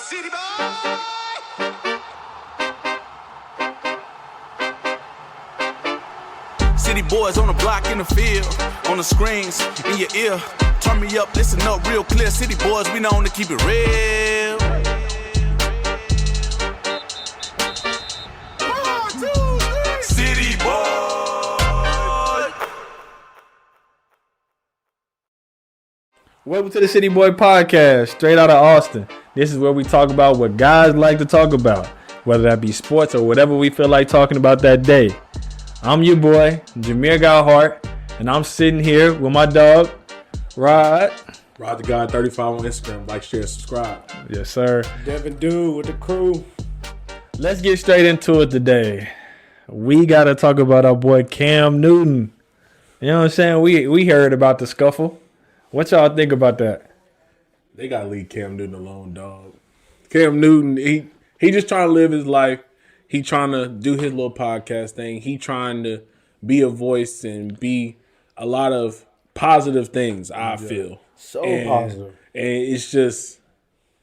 City Boyz. City Boyz on the block, in the field, on the screens, in your ear. Turn me up, listen up real clear. City Boyz, we known to keep it real. 1, 2, 3. City Boyz. Welcome to the City Boyz Podcast, straight out of Austin. This is where we talk about what guys like to talk about, whether that be sports or whatever we feel like talking about that day. I'm your boy, Jamir Hart, and I'm sitting here with my dog, Rod the God 35 on Instagram. Like, share, subscribe. Yes, sir. Devin Dude with the crew. Let's get straight into it today. We got to talk about our boy Cam Newton. You know what I'm saying? We heard about the scuffle. What y'all think about that? They got to leave Cam Newton alone, dog. Cam Newton, he just trying to live his life. He trying to do his little podcast thing. He trying to be a voice and be a lot of positive things, I feel. So positive. And it's just,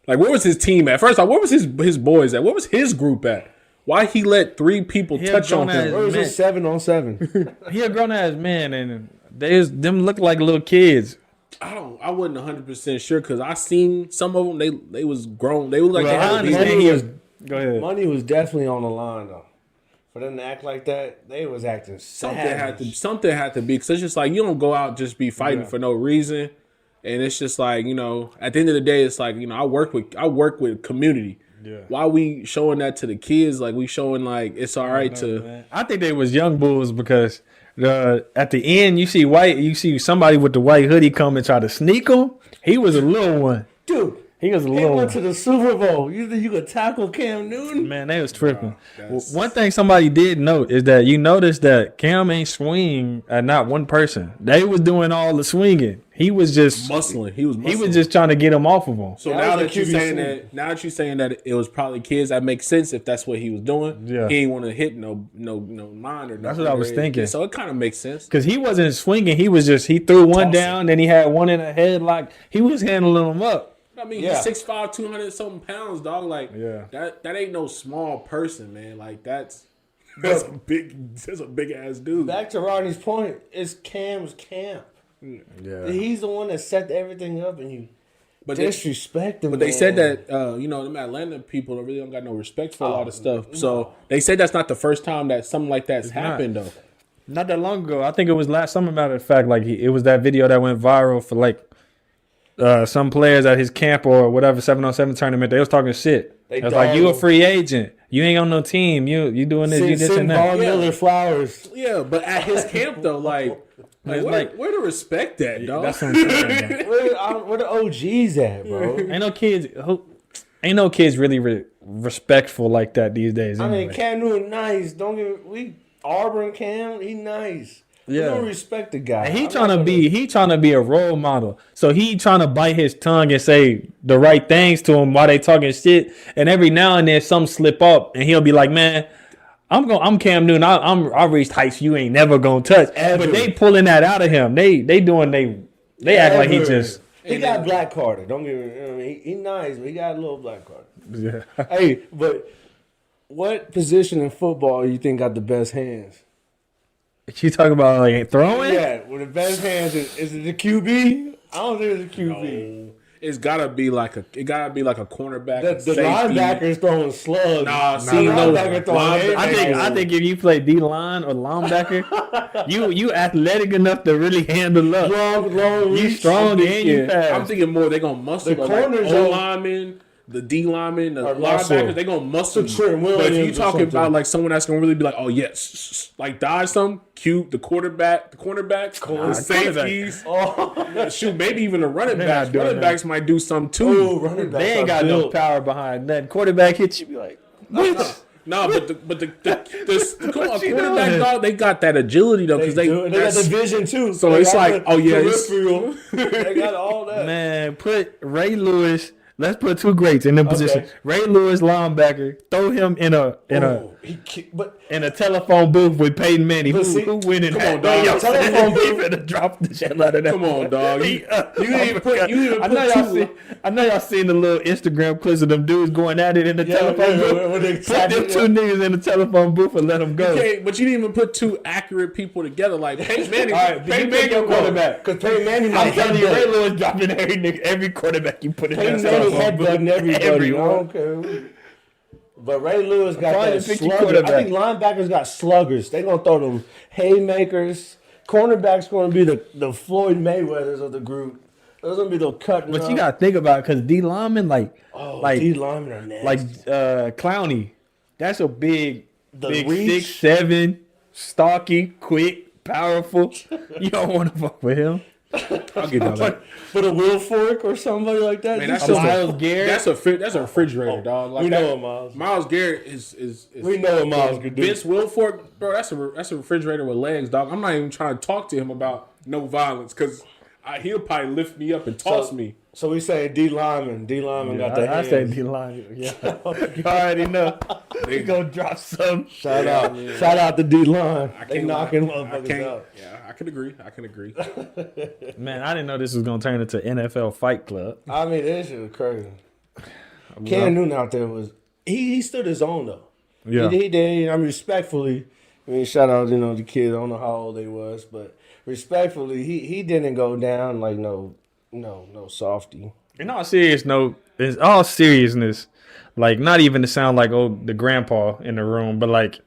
like, where was his team at? First off, where was his boys at? Where was his group at? Why he let 3 people touch on him? Where was it 7-on-7? He a grown-ass man, and them look like little kids. I wasn't 100% sure because I seen some of them. They was grown. They look like they had to be. Go ahead. Money was definitely on the line, though. For them to act like that, they was acting savage. Something had to be, because it's just like, you don't go out just be fighting for no reason. And it's just like, you know, at the end of the day, it's like, you know, I work with community. Yeah. Why we showing that to the kids? Like, we showing like it's all right to. Man. I think they was young bulls because at the end you see somebody with the white hoodie come and try to sneak him. He was a little one, dude. He was a they little. Went to the Super Bowl. You think you could tackle Cam Newton? Man, they was tripping. One thing somebody did note is that you noticed that Cam ain't swing at not one person. They was doing all the swinging. He was just muscling. He was just trying to get him off of him. So now that you're saying that it was probably kids, that makes sense if that's what he was doing. Yeah. He ain't want to hit no mind or nothing. That's what I was thinking. So it kind of makes sense. Because he wasn't swinging. He threw one down, then he had one in the headlock. He was handling them up. I mean, he's 6'5", 200-something pounds, dog. Like, that ain't no small person, man. Like, that's a big ass dude. Back to Rodney's point, it's Cam's camp. Yeah, he's the one that set everything up, and you disrespect him. But they said that them Atlanta people really don't got no respect for a lot of stuff. So they said that's not the first time that something like that's happened, though. Not that long ago. I think it was last summer. Matter of fact, like it was that video that went viral for like. Some players at his camp or whatever 7-on-7 tournament, they was talking shit. It was like, you a free agent. You ain't on no team. You doing this, you this and that. Miller flowers. Yeah, but at his camp though, where the respect at, dog? That's what I'm saying. Where the OGs at, bro? Ain't no kids really respectful like that these days. Anyway. I mean, Cam Newton nice. Auburn Cam, he nice. Yeah. We don't respect the guy. And he trying to be a role model. So he trying to bite his tongue and say the right things to him while they talking shit. And every now and then some slip up and he'll be like, man, I'm Cam Newton. I reached heights you ain't never gonna touch. Ever. But they pulling that out of him. They act like he just. He got black carded. Don't get me wrong. He nice, but he got a little black card. Yeah. Hey, but what position in football you think got the best hands? You talking about like throwing? Yeah, with the best hands, is it the QB? I don't think it's the QB. No. It's gotta be like a cornerback. The linebacker's throwing slugs. I think if you play D line or linebacker, you athletic enough to really handle up. Long you strong and you fast. I'm thinking more they gonna muscle the corners, like linemen. The D linemen, the linebackers, they gonna muscle. But if you talking about like someone that's gonna really be like, oh yes, like dodge some, cute the cornerbacks, the safeties. Shoot, maybe even the running backs. Running backs might do something too. They ain't got no power behind that. Quarterback hits you, be like, what? No, but the quarterback dog, they got that agility though because they got the vision too. So it's like, they got all that. Man, put Ray Lewis Let's put two greats in them position. Ray Lewis, linebacker. Throw him in a telephone booth with Peyton Manning. Who winning? Come on, dog. Telephone booth and drop the shit out of that. Come on, dog. I know y'all seen the little Instagram clips of them dudes going at it in the telephone booth. Put them two niggas in the telephone booth and let them go. But you didn't even put two accurate people together. Like Peyton Manning. All right, Peyton Manning quarterback. Because Peyton Manning, I'm telling you, Ray Lewis dropping every quarterback you put in that telephone booth. Headbutting everybody. I don't care. But Ray Lewis got that slugger. I think linebackers got sluggers. They gonna throw them haymakers. Cornerbacks gonna be the Floyd Mayweathers of the group. Those gonna be the cutting. But you gotta think about it, because D linemen D linemen are nasty. Like Clowney, that's a big reach. 6'7", stocky, quick, powerful. You don't want to fuck with him. I'll give you that. But a Will Fork or somebody like that. Man, that's Miles Garrett. That's a refrigerator, dog. Like we know Miles. Miles Garrett is we know what Miles could do. Vince Wilfork, bro. That's a refrigerator with legs, dog. I'm not even trying to talk to him about no violence, because he'll probably lift me up and toss me. So we say D lineman. D lineman got the hands. I say D lineman. Yeah, you already know. They gonna drop some. Shout out to D line. They knocking motherfuckers out. Yeah, I can agree. Man, I didn't know this was gonna turn into NFL Fight Club. I mean, this shit was crazy. Cam Newton out there he stood his own though. Yeah, he did. I mean, respectfully. I mean, shout out the kids. I don't know how old they was, but respectfully, he didn't go down like no softy. In all seriousness, like, not even to sound like the grandpa in the room, but like,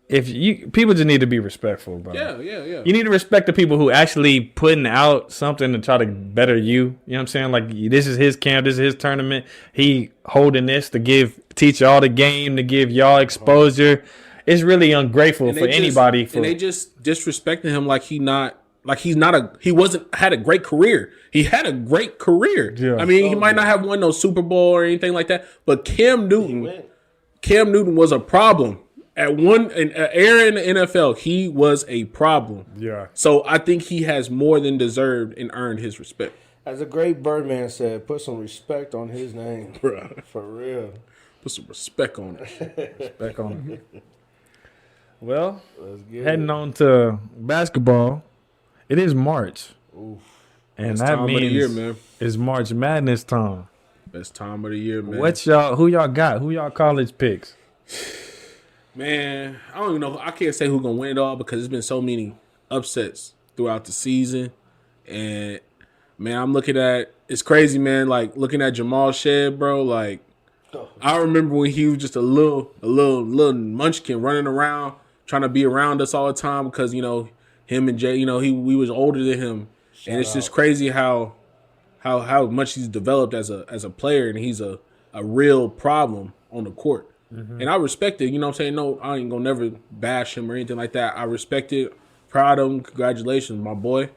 people just need to be respectful, bro. Yeah. You need to respect the people who actually putting out something to try to better you. You know what I'm saying? Like, this is his camp, this is his tournament. He holding this to teach y'all the game, to give y'all exposure. It's really ungrateful for anybody. And they just disrespecting him like he had a great career. He had a great career. Yeah. I mean, he might not have won no Super Bowl or anything like that, but Cam Newton was a problem. At an era in the NFL, he was a problem. Yeah. So I think he has more than deserved and earned his respect. As a great Birdman said, put some respect on his name. Bro. For real. Put some respect on it. Respect on it. Well, heading on to basketball. It is March. Oof. And that means of the year, man. It's March Madness time. Best time of the year, man. Who y'all got? Who y'all college picks? Man, I don't even know. I can't say who's going to win it all, because there's been so many upsets throughout the season. And, man, I'm looking at – it's crazy, man. Like, looking at Jamal Shed, bro, like, I remember when he was just a little munchkin running around, trying to be around us all the time, because, him and Jay, we was older than him. And it's just crazy how much he's developed as a player, and he's a real problem on the court. Mm-hmm. And I respect it, you know what I'm saying? No, I ain't gonna never bash him or anything like that. I respect it. Proud of him. Congratulations, my boy,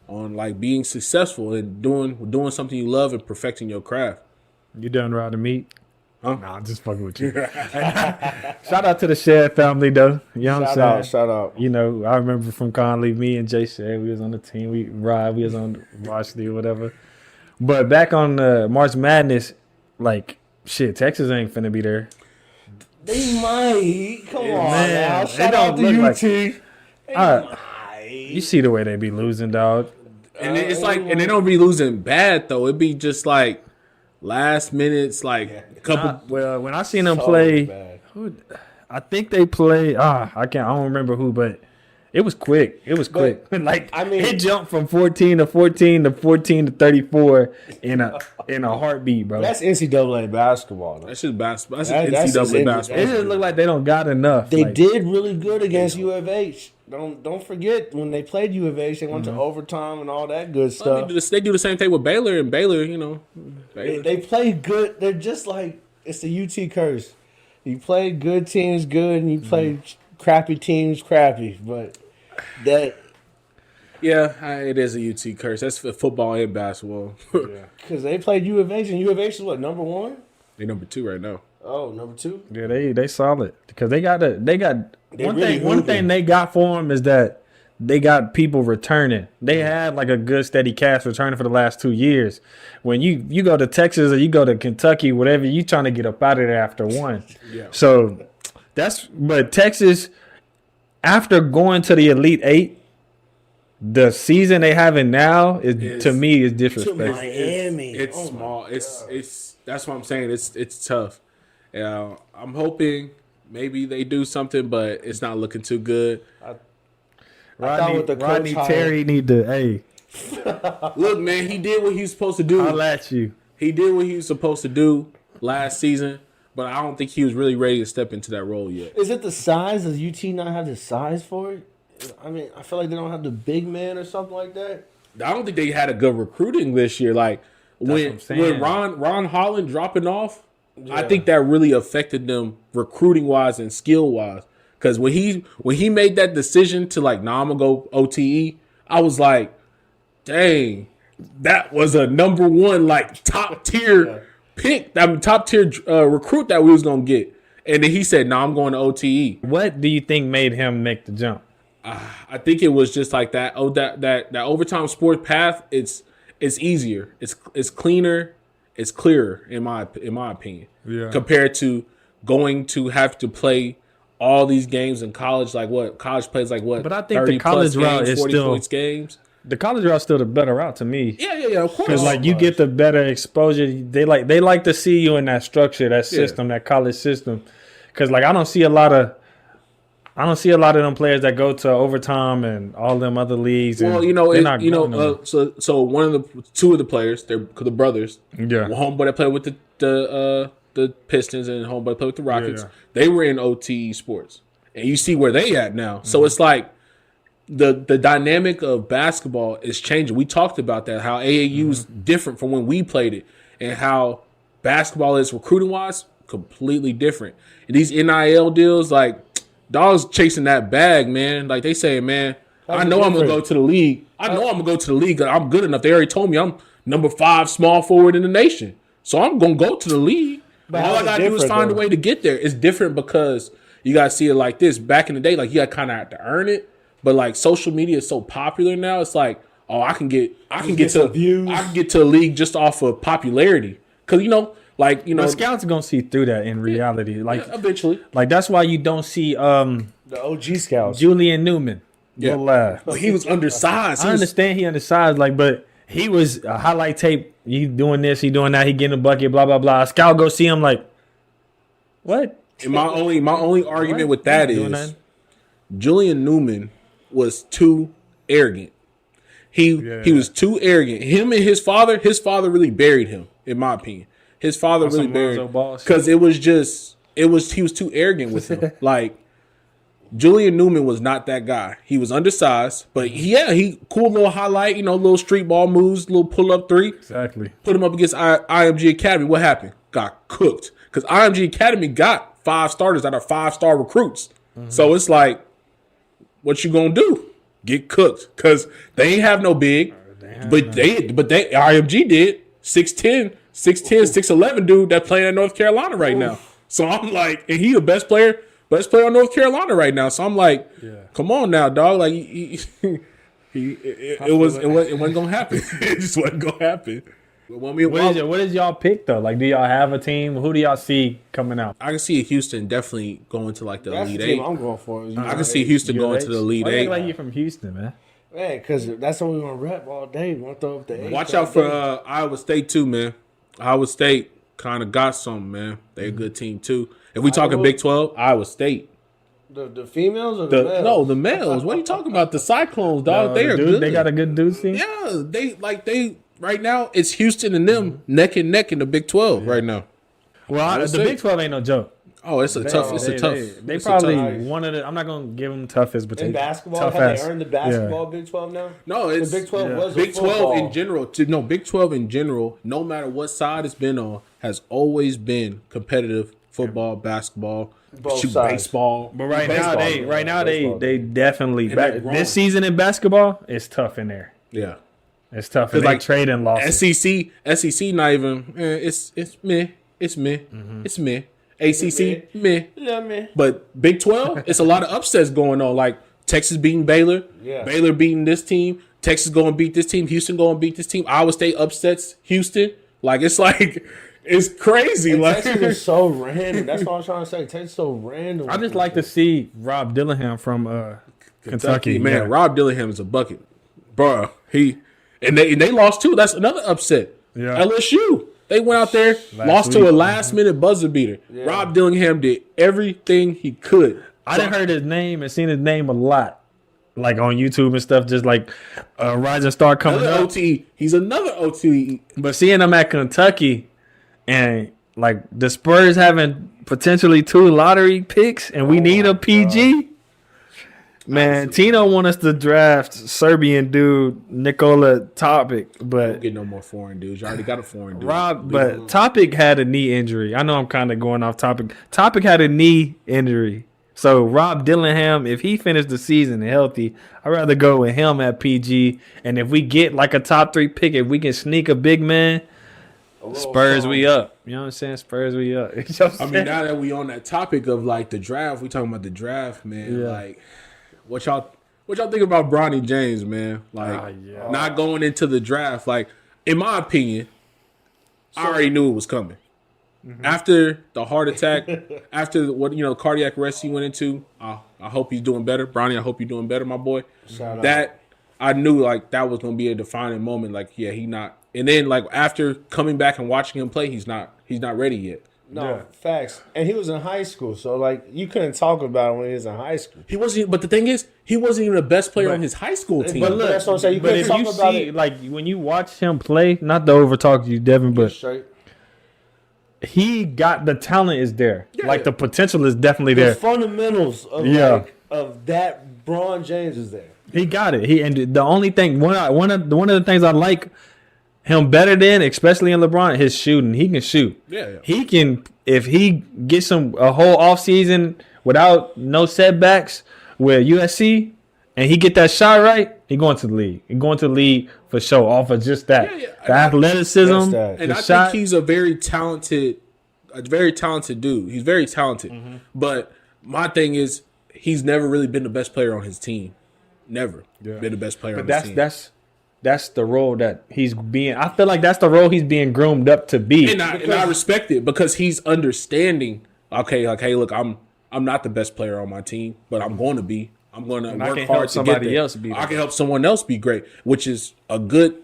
on like being successful and doing something you love and perfecting your craft. You done riding meat? Huh? Nah, I'm just fucking with you. Shout out to the Shed family, though. You know what I'm saying? Shout out. I remember from Conley, me and Jay Shed, we was on the team. We was on varsity or whatever. But back on March Madness, like, shit, Texas ain't finna be there. They might. Come on, man. Now. Shout out to UT. You see the way they be losing, dog. And it's like, and they don't be losing bad, though. It be just like last minutes, like a couple. Well, when I seen them play, I think they play. I don't remember who, but it was quick. Like, I mean, it jumped from 14 to 14 to 14 to 34 in a heartbeat, bro. That's NCAA basketball. Though. That's just basketball. That's NCAA basketball. It just look like they don't got enough. They did really good against U of H. Don't forget when they played U of H, they went to overtime and all that good stuff. They do the same thing with Baylor, and Baylor, they play good. They're just like, it's the UT curse. You play good teams good, and you play crappy teams crappy. But that, it is a UT curse. That's for football and basketball. Because they played U of H, and U of H is what, number 1? They're number 2 right now. Oh, number 2. Yeah, they solid because they got one thing they got for them is that they got people returning. They had like a good steady cast returning for the last 2 years. When you go to Texas or you go to Kentucky, whatever, you trying to get up out of there after one. Yeah. So but Texas, after going to the Elite Eight, the season they having now to me is disrespectful. Miami, it's small. It's that's what I'm saying. It's tough. I'm hoping maybe they do something, but it's not looking too good. Rodney Terry need to. Hey, look, man, he did what he was supposed to do. I'll at you. He did what he was supposed to do last season, but I don't think he was really ready to step into that role yet. Is it the size? Does UT not have the size for it? I mean, I feel like they don't have the big man or something like that. I don't think they had a good recruiting this year. Like when Ron Holland dropping off, I think that really affected them recruiting wise and skill wise. Because when he made that decision to like, I'm gonna go OTE, I was like, dang, that was a number one like top tier pick, top tier recruit that we was gonna get. And then he said, I'm going to OTE. What do you think made him make the jump? I think it was just like that. That overtime sport path. It's easier. It's cleaner. It's clearer in my opinion. Yeah. Compared to going to have to play all these games in college. Like what college plays like what? But I think the college route is 40 still points games. The college route is still the better route to me. Yeah. Of course. Because like you get the better exposure. They like to see you in that structure, that system, that college system. Because like I don't see a lot of them players that go to overtime and all them other leagues. Well, so one of the two of the players, they're the brothers. Yeah, homeboy that played with the Pistons and homeboy that played with the Rockets. Yeah. They were in OTE sports, and you see where they at now. Mm-hmm. So it's like the dynamic of basketball is changing. We talked about that, how AAU is different from when we played it, and how basketball is recruiting wise completely different. And these NIL deals, like. Dogs chasing that bag, man. Like they saying, man, I know I'm gonna go to the league. I'm good enough. They already told me I'm number 5 small forward in the nation. So I'm gonna go to the league. But all I gotta do is find a way to get there. It's different because you gotta see it like this. Back in the day, like you gotta kinda have to earn it. But like social media is so popular now, it's like, I can get to the league just off of popularity. Cause the scouts are gonna see through that in reality. Eventually. Like that's why you don't see the OG scouts. Julian Newman. Yeah. Well, he was undersized. I understand he undersized, but he was a highlight tape. He doing this, he doing that, he getting a bucket, blah blah blah. A scout go see him like, what? And my only argument with that is Julian Newman was too arrogant. He was too arrogant. Him and his father really buried him, in my opinion. His father really buried him because he was too arrogant with him. Like Julian Newman was not that guy. He was undersized, but he cool little highlight, little street ball moves, little pull up 3. Exactly. Put him up against IMG Academy. What happened? Got cooked because IMG Academy got 5 starters that are 5-star recruits. Mm-hmm. So it's like, what you gonna do? Get cooked because they ain't have no big, but they IMG did 6'10", 6'11" dude that playing in North Carolina right now. So I'm like, and he the best player on North Carolina right now. So I'm like, come on now, dog. Like it wasn't gonna happen. It just wasn't gonna happen. What is y'all pick though? Like, do y'all have a team? Who do y'all see coming out? I can see Houston definitely going to like the Elite Eight. I'm going for. I can see Houston going to the Elite Eight. Like you from Houston, man. Man, because that's what we want to rep all day. We want to throw up the 8. Watch out for Iowa State too, man. Iowa State kind of got something, man. They're a good team too. If we talking Big 12, Iowa State. The females or the males? No, the males. What are you talking about? The Cyclones, dog. They are good. They got a good dude team? Yeah, they right now it's Houston and them neck and neck in the Big 12 right now. Well, the Big 12 ain't no joke. Oh, it's tough. They probably one of the. I'm not gonna give them toughest, but in basketball, have they earned the basketball Big 12 now? No, it's the Big 12 was Big 12 in general. Big 12 in general. No matter what side it's been on, has always been competitive. Football, basketball, baseball. But right now they definitely this season in basketball it's tough in there. Yeah, it's tough. Because like trading losses. SEC not even. It's meh. It's meh. Mm-hmm. It's meh. ACC, meh. Yeah, meh. But Big 12, it's a lot of upsets going on. Like Texas beating Baylor. Yeah. Baylor beating this team. Texas going to beat this team. Houston going to beat this team. Iowa State upsets Houston. It's crazy. And Texas is so random. That's what I'm trying to say. Texas is so random. I just like to see Rob Dillingham from Kentucky. Man, yeah. Rob Dillingham is a bucket. Bro, they lost too. That's another upset. Yeah. LSU. They went out there, lost to a last-minute buzzer beater. Yeah. Rob Dillingham did everything he could. I done heard his name and seen his name a lot, like on YouTube and stuff, just like Rising Star coming up. OTE. He's another OTE. But seeing him at Kentucky and, like, the Spurs having potentially 2 lottery picks and we need a PG. God. Man, Tino want us to draft Serbian dude Nikola Topic, but don't get no more foreign dudes. You already got a foreign dude. But Topic had a knee injury. I know I'm kind of going off topic. Topic had a knee injury, so Rob Dillingham, if he finished the season healthy, I'd rather go with him at PG. And if we get like a top 3 pick, if we can sneak a big man, Spurs we up. You know what I'm saying? Spurs we up. I mean, now that we on that topic of like the draft, we talking about the draft, man. Yeah. Like. What y'all think about Bronny James, man? Like, not going into the draft. Like, in my opinion, I already knew it was coming. Mm-hmm. After the heart attack, after what cardiac arrest he went into, I hope he's doing better. Bronny, I hope you're doing better, my boy. Shout out. I knew like that was gonna be a defining moment. Like, yeah, he not. And then like after coming back and watching him play, he's not ready yet. No, facts. And he was in high school, so like you couldn't talk about him when he was in high school. He wasn't. But the thing is, he wasn't even the best player on his high school team. But look, that's what I'm saying. You couldn't talk about it. Like when you watch him play, not to overtalk you, Devin, but he got the talent is there. Yeah, like the potential is definitely there. The fundamentals of of that Bron James is there. He got it. And the only thing one of the things I like him better than, especially in LeBron, his shooting. He can shoot. Yeah. He can, if he gets a whole offseason without no setbacks with USC and he get that shot right, he going to the league. He going to the league for sure off of just that. Yeah. The athleticism. And I think he's a very talented dude. He's very talented. Mm-hmm. But my thing is, he's never really been the best player on his team. Never been the best player on his team. That's the role that he's being. I feel like that's the role he's being groomed up to be. And I respect it because he's understanding. Okay, like, hey, look, I'm not the best player on my team, but I'm going to be. I'm going to work hard to get there. I can help someone else be great, which is a good,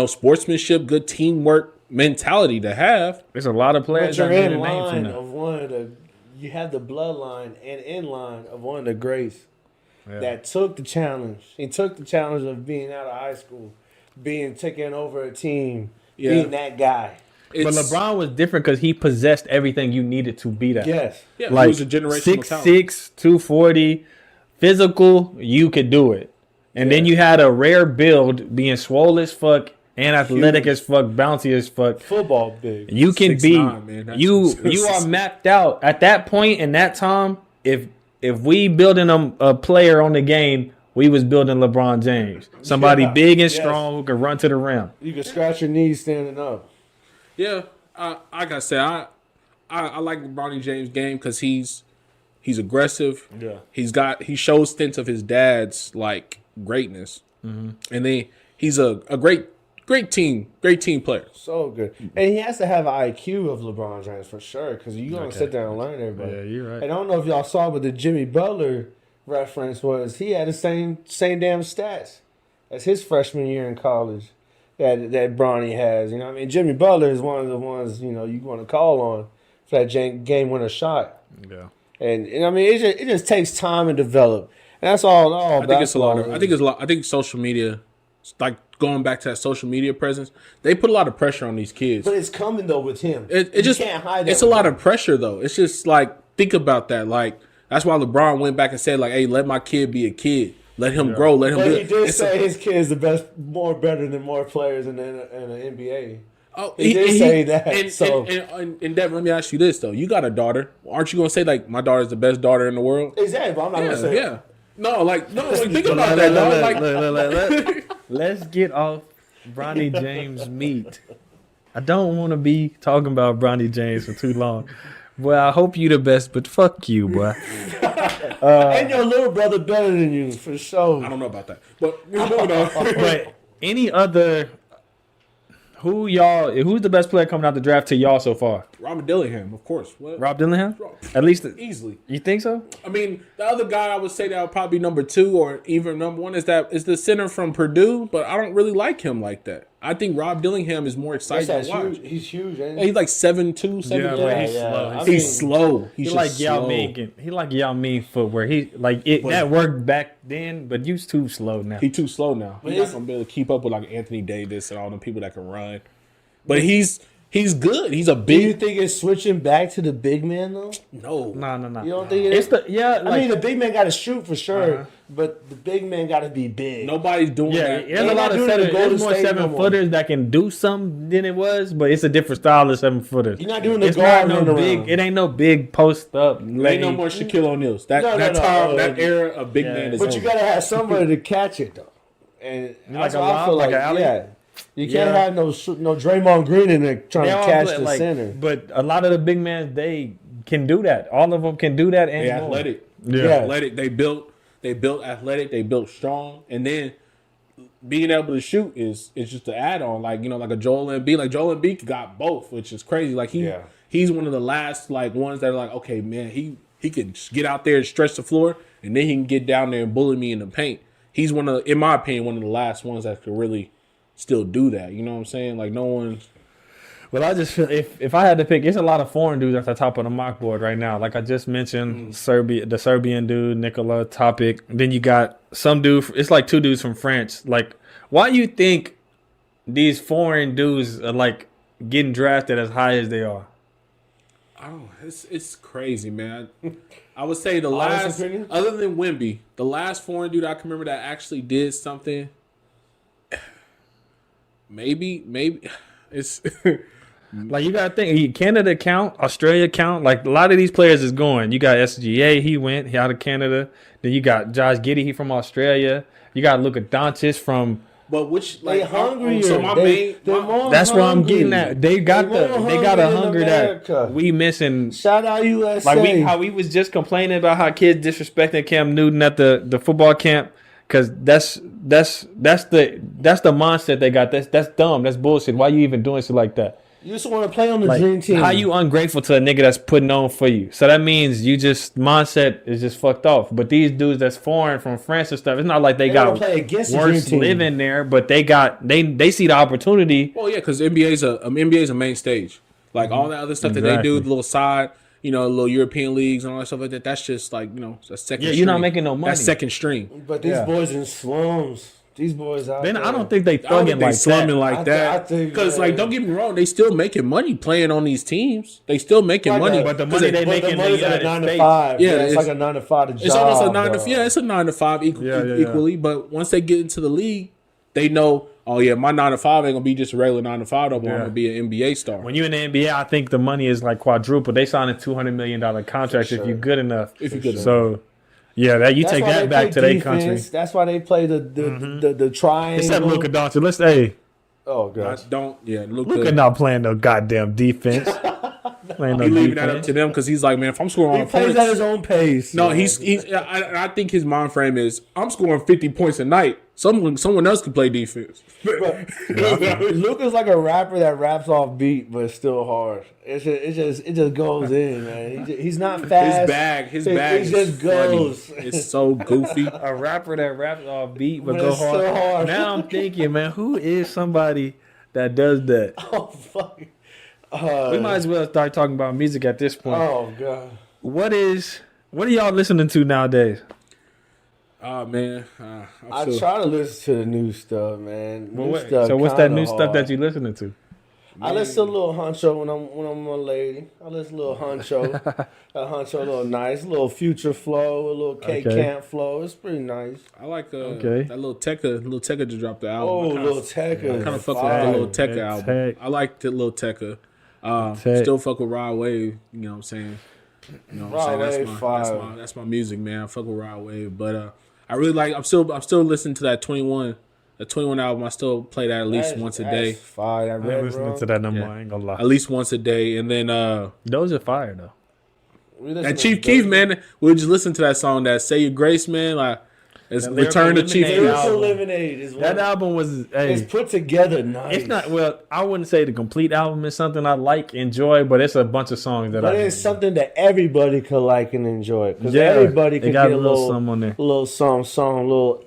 sportsmanship, good teamwork mentality to have. There's a lot of players that you're in line of one of the. You have the bloodline and in line of one of the greats. Yeah. That took the challenge. He took the challenge of being out of high school, taking over a team, being that guy. But LeBron was different because he possessed everything you needed to be that. Yes. Yeah, like, he was a generational 6'6", 240, physical, you could do it. And then you had a rare build, being swole as fuck and athletic as fuck, bouncy as fuck. Football big. You can 6'9", man. You are mapped out. At that point in that time, if we building a player on the game, we was building LeBron James. Somebody big and strong who can run to the rim. You can scratch your knees standing up. Yeah, like I said, I like Bronny James' game because he's aggressive. Yeah, he shows stints of his dad's like greatness, and then he's a great team player. So good, and he has to have an IQ of LeBron James for sure because you're gonna sit there and learn everybody. Yeah, you're right. And I don't know if y'all saw, but the Jimmy Butler reference was he had the same damn stats as his freshman year in college that Bronny has. You know what I mean? Jimmy Butler is one of the ones you want to call on for that game winner shot. Yeah. And I mean it just takes time to develop. And that's all. I think it's a lot. I think social media, like going back to that social media presence, they put a lot of pressure on these kids. But it's coming though with him. You just can't hide that. It's a lot of pressure though. It's just like think about that. Like that's why LeBron went back and said like, "Hey, let my kid be a kid. Let him grow. Let him." But he did say his kid's the best, better than more players in the NBA. Oh, he did say that. And Devin, let me ask you this though: you got a daughter? Aren't you gonna say like my daughter's the best daughter in the world? Exactly. But I'm not gonna say. Yeah. No, think about that, dog. Look. Let's get off Bronny James meat. I don't want to be talking about Bronny James for too long. Well, I hope you the best, but fuck you, boy. Ain't your little brother better than you, for sure. I don't know about that. But, moving on. But any other... Who's the best player coming out the draft to y'all so far? Robert Dillingham, of course. What? Rob Dillingham? At least easily. You think so? I mean, the other guy I would say that would probably be number 2 or even number 1 is the center from Purdue, but I don't really like him like that. I think Rob Dillingham is more exciting to watch. He's huge, ain't Yeah, he's like 7'2", 7'3". Yeah, he's slow. He's slow. He like Yao Ming. He like Yao Ming footwear. He like it that worked back then, but he's too slow now. He's too slow now. He's not gonna be able to keep up with like Anthony Davis and all the people that can run. But he's good. He's a big. Do you think it's switching back to the big man though? No. You don't think it's the I mean, the big man got to shoot for sure, but the big man got to be big. Nobody's doing that. There's a lot of there's more 7-footers that can do something than it was, but it's a different style of 7-footers. You're not doing the guard no big. It ain't no big post up. Ain't no more Shaquille O'Neal's. That era of big man is. But you gotta have somebody to catch it though, and like that's what I feel like. Yeah. You can't have no Draymond Green in there trying to catch the center. But a lot of the big men, they can do that. All of them can do that. And they're athletic. Yeah. Athletic. They built athletic. They built strong. And then being able to shoot is just an add-on. Like, like a Joel Embiid. Like Joel Embiid got both, which is crazy. Like he's one of the last like ones that are like, okay, man, he can get out there and stretch the floor, and then he can get down there and bully me in the paint. He's in my opinion, one of the last ones that could really still do that. You know what I'm saying? Like no one's. Well, I just feel if I had to pick, it's a lot of foreign dudes at the top of the mock board right now. Like I just mentioned, the Serbian dude, Nikola Topic. Then you got some dude. It's like 2 dudes from France. Like, why you think these foreign dudes are like getting drafted as high as they are? I don't know. It's crazy, man. I would say the last, other than Wemby, the last foreign dude I can remember that actually did something. Maybe it's like you gotta think Canada count, Australia count. Like a lot of these players is going. You got SGA, he out of Canada. Then you got Josh Giddey, he from Australia. You got Luka Doncic from. But which like hungry? So that's where I'm getting at. They got a hunger that we missing. Shout out USA. Like how we was just complaining about how kids disrespecting Cam Newton at the football camp. Cause that's the mindset they got. That's dumb. That's bullshit. Why you even doing shit like that? You just want to play on the dream team. How you ungrateful to a nigga that's putting on for you? So that means you just mindset is just fucked off. But these dudes that's foreign from France and stuff, it's not like they got worse living there, but they see the opportunity. Well, yeah, because NBA's a main stage. Like all that other stuff that they do, the little side. Little European leagues and all that stuff like that. That's just like, that's second string. You're not making no money. That's second string. But these boys in slums. These boys out then there. I don't think they thugging like slumming that. like that. Because, don't get me wrong, they still making money playing on these teams. They still making money. But the money they making in the United 9 States. to 5. Yeah, it's like a 9 to 5 job. It's almost a 9 to 5. Yeah, it's a 9 to 5 equally. But once they get into the league, they know, oh yeah, my 9 to 5 ain't gonna be just a regular 9 to 5. I'm gonna be an NBA star. When you're in the NBA, I think the money is like quadruple. They signed a $200 million contract if you're good enough. So yeah, take that back to their country. That's why they play the triangle. Except Luka Doncic. Let's say. Oh gosh. Luka not playing no goddamn defense. He leaving that up to them because he's like, man, if I'm scoring he plays at his own pace. No, I think his mind frame is I'm scoring 50 points a night. Someone else can play defense. Luka's like a rapper that raps off beat, but it's still hard. It just goes in, man. He's not fast. His bag just goes. It's so goofy. A rapper that raps off beat but go hard. So hard. Now I'm thinking, man, who is somebody that does that? Oh fuck. We might as well start talking about music at this point. Oh god. What are y'all listening to nowadays? Oh man, I try to listen to the new stuff, man. So what's that new stuff that you listening to? I listen to a little Honcho when I'm a lady. I listen to a little Honcho. That Honcho a little nice, a little Future flow, a little K Camp flow. It's pretty nice. I like that little Tekka just dropped the album. Oh, little Tekka. I kind of fuck with the little Tekka album. I like the little Tekka. Still fuck with Rod Wave. You know what I'm saying? You know what I'm saying? That's my music, man. I fuck with Rod Wave, but I really like. I'm still listening to that 21. The 21 album, I still play that at least once a day. Fire. I ain't listening to that no more. I ain't gonna lie. At least once a day, and then those are fire though. That Chief Keef, man. We just listen to that song, that "Say Your Grace," man. Like, it's Return to Chief Keef. That album was it's put together nice. It's not I wouldn't say the complete album is something I like, enjoy, but it's a bunch of songs that. But it's something that everybody could like and enjoy because everybody could get a little something on there, little song, little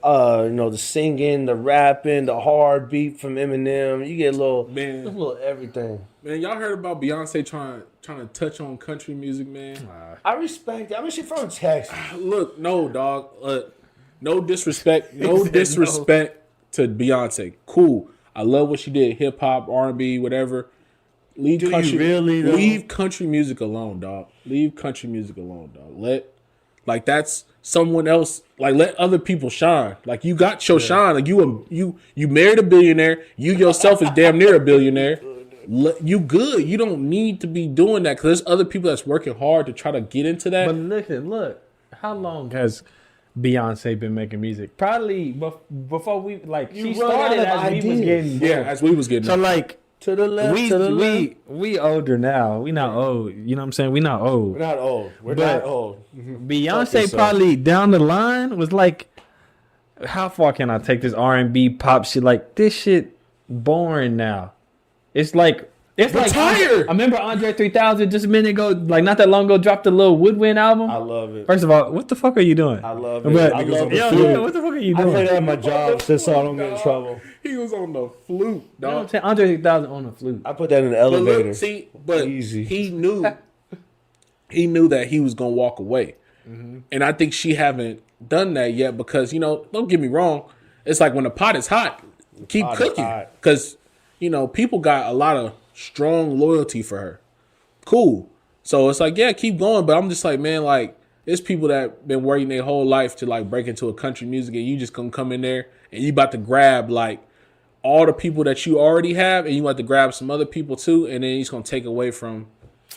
the singing, the rapping, the hard beat from Eminem. You get a little everything. Man, y'all heard about Beyonce trying to touch on country music, man? I respect it. I mean, she's from Texas. Look, no, dog. No disrespect. No disrespect to Beyonce. Cool. I love what she did. Hip hop, R&B, whatever. Leave country music alone, dog. Leave country music alone, dog. That's someone else. Like, let other people shine. Like, you got your shine. Like, you married a billionaire. You yourself is damn near a billionaire. You good. You don't need to be doing that because there's other people that's working hard to try to get into that. But look. How long has Beyonce been making music? Probably before we she started as we was getting. So like to the left, we older now. We not old. You know what I'm saying? We not old. We're not old. We're not old. Beyonce probably down the line was like, how far can I take this R&B pop shit? Like, this shit boring now. It's like retired. I remember Andre 3000 just a minute ago, like not that long ago, dropped a little Woodwind album. I love it. First of all, what the fuck are you doing? I love it. But, I love it. Yeah, what the fuck are you doing? I play that at my job so I don't get in trouble. He was on the flute, dog. You know what I'm saying? Andre 3000 on the flute. I put that in the elevator. But easy. He knew that he was gonna walk away, and I think she haven't done that yet because don't get me wrong, it's like when the pot is hot, keep cooking because people got a lot of strong loyalty for her. Cool. So it's like, yeah, keep going. But I'm just like, man, like, there's people that been working their whole life to like break into a country music, and you just gonna come in there and you about to grab like all the people that you already have, and you want to grab some other people too, and then he's gonna take away from.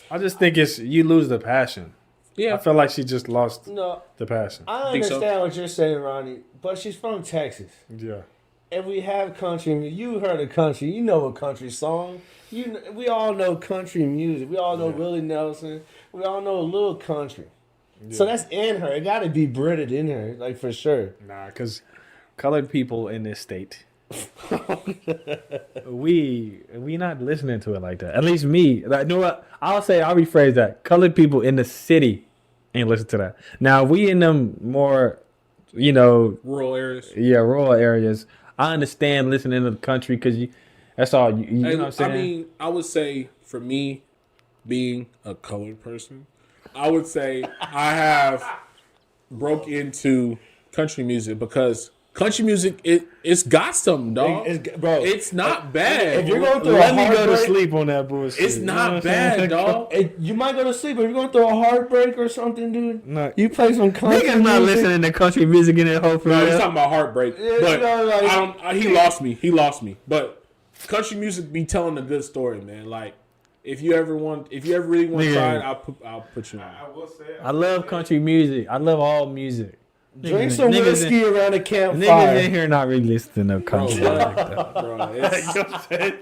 I just think you lose the passion. Yeah, I feel like she just lost the passion. I understand what you're saying, Ronnie, but she's from Texas. Yeah. And we have country. You heard of country. You know a country song. We all know country music. We all know Willie Nelson. We all know a little country. Yeah. So that's in her. It got to be British in her, like for sure. Nah, because colored people in this state, we not listening to it like that. At least me. Like, you know what? I'll rephrase that. Colored people in the city ain't listen to that. Now we in them more, rural areas. Yeah, rural areas. I understand listening to the country because that's all you know what I'm saying? I mean, I would say for me, being a colored person, I would say I have broke into country music because country music, it's got something, dog. It's not bad. If you're going through let me go to sleep on that bullshit. It's not bad, dog. You might go to sleep, but if you're going through a heartbreak or something, dude, you play some country music. Niggas not listening to country music in that whole No, he's talking about heartbreak. But he lost me. But country music be telling a good story, man. Like, if you ever really want to try it, I'll put you on. I will say I love country music. I love all music. Drink some whiskey around a campfire. Niggas in here not really listening to country. Bro,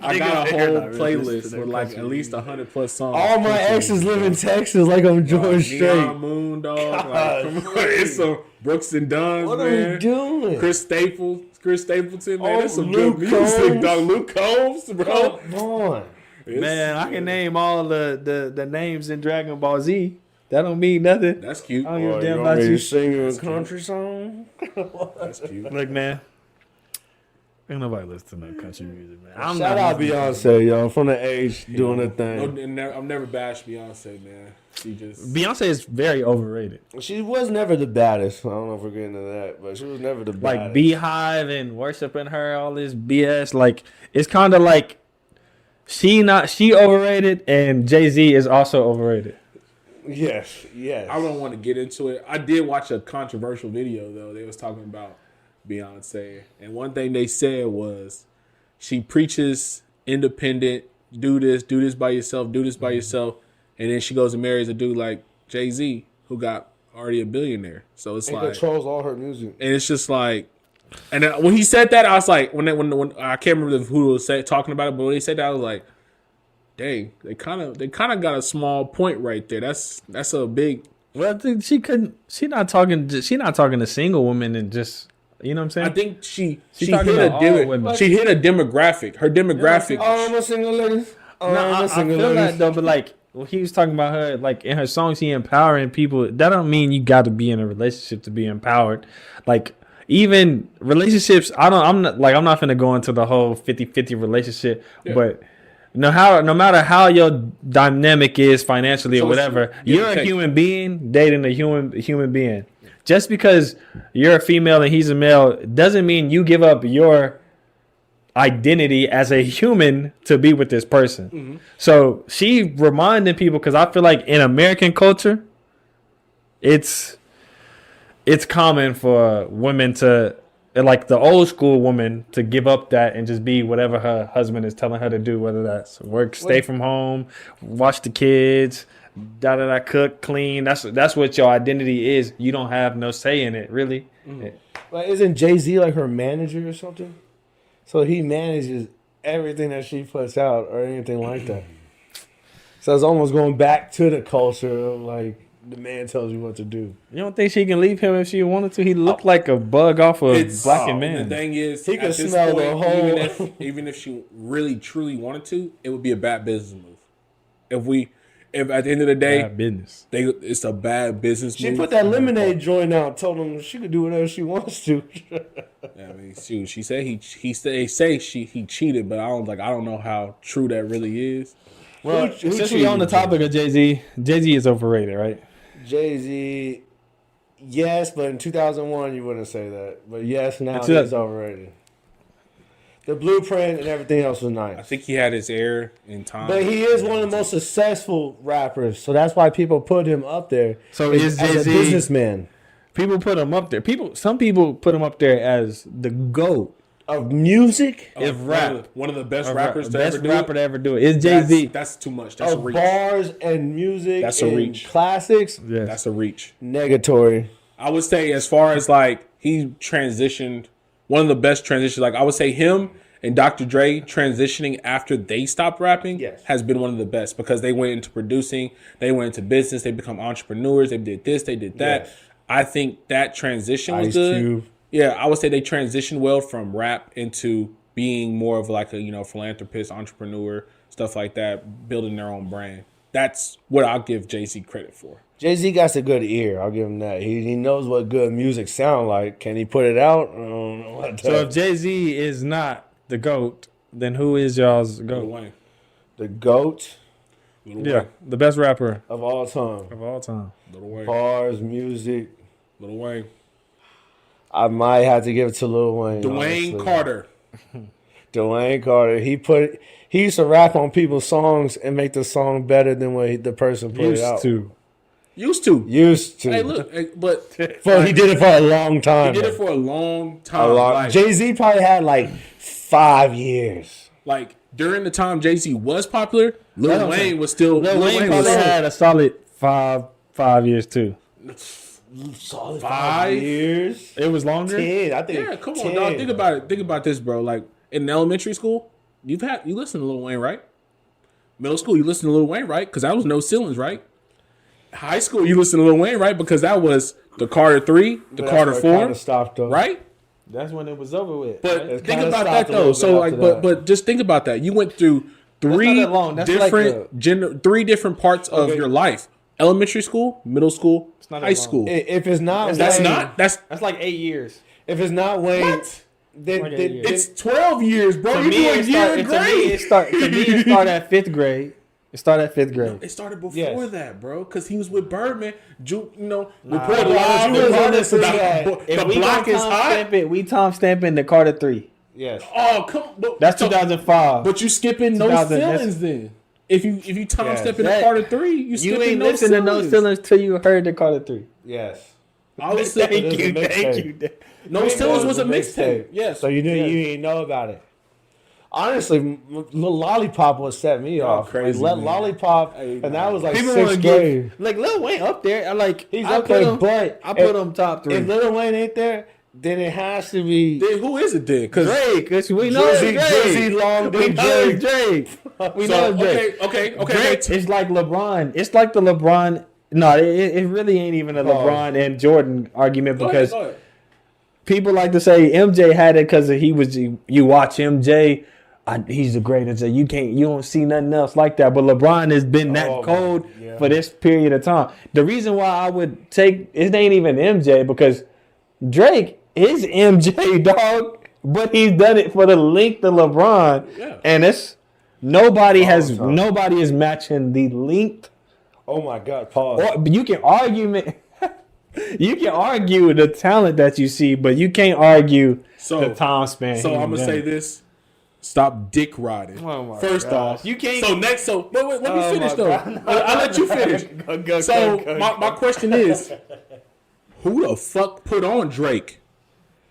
I got a whole playlist with like at least 100+ songs. All my exes live in Texas, like I'm George Strait. Neon Moon, dog. Like, come on. It's some Brooks and Dunn's, what man. What are you doing? Chris Stapleton, man. That's some good music, dog. Luke Combs, bro. Come on. Man, I can name all the names in Dragon Ball Z. That don't mean nothing. That's cute. I don't give a damn about you singing a country song. That's cute. Look, man. Ain't nobody listening to country music, man. Shout out Beyonce, y'all, from the age doing the thing. I've never bashed Beyonce, man. Beyonce is very overrated. She was never the baddest. I don't know if we're getting into that, but she was never the baddest. Like Beehive and worshiping her, all this BS. Like, it's kind of like she overrated, and Jay-Z is also overrated. Yes. I don't want to get into it. I did watch a controversial video, though. They was talking about Beyonce, and one thing they said was she preaches independent, do this by yourself, and then she goes and marries a dude like Jay-Z, who got already a billionaire. So it's like controls all her music, and it's just like, and when he said that, I was like, when I can't remember who was talking about it, but when he said that, I was like, Dang, they kind of got a small point right there. That's a big. Well, I think she couldn't. She not talking to single women and just. You know what I'm saying? I think she hit a demographic. Her demographic. Oh, I'm a single lady. I feel that though, but like he was talking about her, like in her songs, he empowering people. That don't mean you got to be in a relationship to be empowered. Like even relationships, I'm not gonna go into the whole 50-50 relationship, but no matter how your dynamic is financially or whatever, you're a human being dating a human being. Just because you're a female and he's a male doesn't mean you give up your identity as a human to be with this person. Mm-hmm. So she reminding people, because I feel like in American culture, it's common for women to, like the old school woman, to give up that and just be whatever her husband is telling her to do, whether that's work, stay from home, watch the kids, cook, clean. That's what your identity is. You don't have no say in it, really. Mm. But isn't Jay-Z like her manager or something? So he manages everything that she puts out or anything like that. So it's almost going back to the culture of like the man tells you what to do. You don't think she can leave him if she wanted to? He looked like a bug off of Black and Man. The thing is, he could smell the whole. Even if she really truly wanted to, it would be a bad business move. If at the end of the day, bad business. It's a bad business move. She put that lemonade joint out, told him she could do whatever she wants to. I mean, shoot, she said he cheated, but I don't know how true that really is. Well, since we're on the topic of Jay-Z is overrated, right? Jay-Z, yes, but in 2001 you wouldn't say that. But yes, now he's overrated. The blueprint and everything else was nice. I think he had his air in time. But he is one of the most successful rappers, so that's why people put him up there. So is Jay-Z as a businessman? People put him up there. Some people put him up there as the GOAT of music. If rap, one of the best rappers to ever do it. Is Jay-Z? That's too much. That's a reach. Bars and music. That's a reach. Classics. Yes. That's a reach. Negatory. I would say as far as like he transitioned. One of the best transitions, like I would say him and Dr. Dre transitioning after they stopped rapping has been one of the best because they went into producing, they went into business, they become entrepreneurs, they did this, they did that. Yes. I think that transition was good. Cube. Yeah, I would say they transitioned well from rap into being more of like a, philanthropist, entrepreneur, stuff like that, building their own brand. That's what I'll give Jay-Z credit for. Jay-Z got a good ear. I'll give him that. He knows what good music sound like. Can he put it out? I don't know what so if Jay-Z is not the GOAT, then who is y'all's GOAT? Lil Wayne. The GOAT? Yeah, the best rapper. Of all time. Lil Wayne. Bars, music. Lil Wayne. I might have to give it to Lil Wayne. Dwayne Carter. Dwayne Carter. He used to rap on people's songs and make the song better than what the person put it out. Used to. Hey, look, but he did it for a long time. He did it for a long time. Jay-Z probably had like 5 years. Like during the time Jay-Z was popular, Lil Wayne was still. Lil Wayne probably had a solid five years too. Solid 5 years. It was longer. 10, I think. Yeah, come on, dog. Think about it. Think about this, bro. Like in elementary school, you listen to Lil Wayne, right? Middle school, you listen to Lil Wayne, right? Because that was No Ceilings, right? High school, you listen to Lil Wayne, right? Because that was the Carter 3, the Carter 4, stopped, right? That's when it was over with. But think about that though. So like, but just think about that. You went through three different parts of your life: elementary school, middle school, high school. If it's not, that's like 8 years. If it's not Wayne, what? Then it's 12 years, bro. You're doing year grade. To me, it started at 5th grade. It started at 5th grade. No, it started before that, bro. Because he was with Birdman. The block is hot. We time stamping the Carter 3. Yes. Oh, come on. That's 2005. But you skipping No Ceilings then. If you time stamping the Carter 3, you skipping ain't No listening to No Ceilings till you heard the Carter 3. Yes. Thank you. No Ceilings was a mixtape. Yes. So you didn't know about it. Honestly, Lil Lollipop was set me off. Crazy, like, Lollipop, and that was like people 6th grade. Like Lil Wayne up there. He's up there, but I put him top 3. If Lil Wayne ain't there, then it has to be. Then who is it then? Drake. Because we know Drizzy Long, Drake. We know Drake. Okay. Drake is like LeBron. It's like the LeBron. No, it really ain't even a LeBron and Jordan argument because go ahead. people like to say MJ had it because he was. You watch MJ. He's the greatest. You don't see nothing else like that. But LeBron has been that cold for this period of time. The reason why I would take it ain't even MJ because Drake is MJ, dog. But he's done it for the length of LeBron, and it's nobody is matching the length. Oh my God! Pause. Or, you can argue. You can argue the talent that you see, but you can't argue the time span. So I'm gonna say this. Stop dick riding. Oh First off, you can't. So next, wait, let me finish though. I'll let you finish. Go. My question is, who the fuck put on Drake?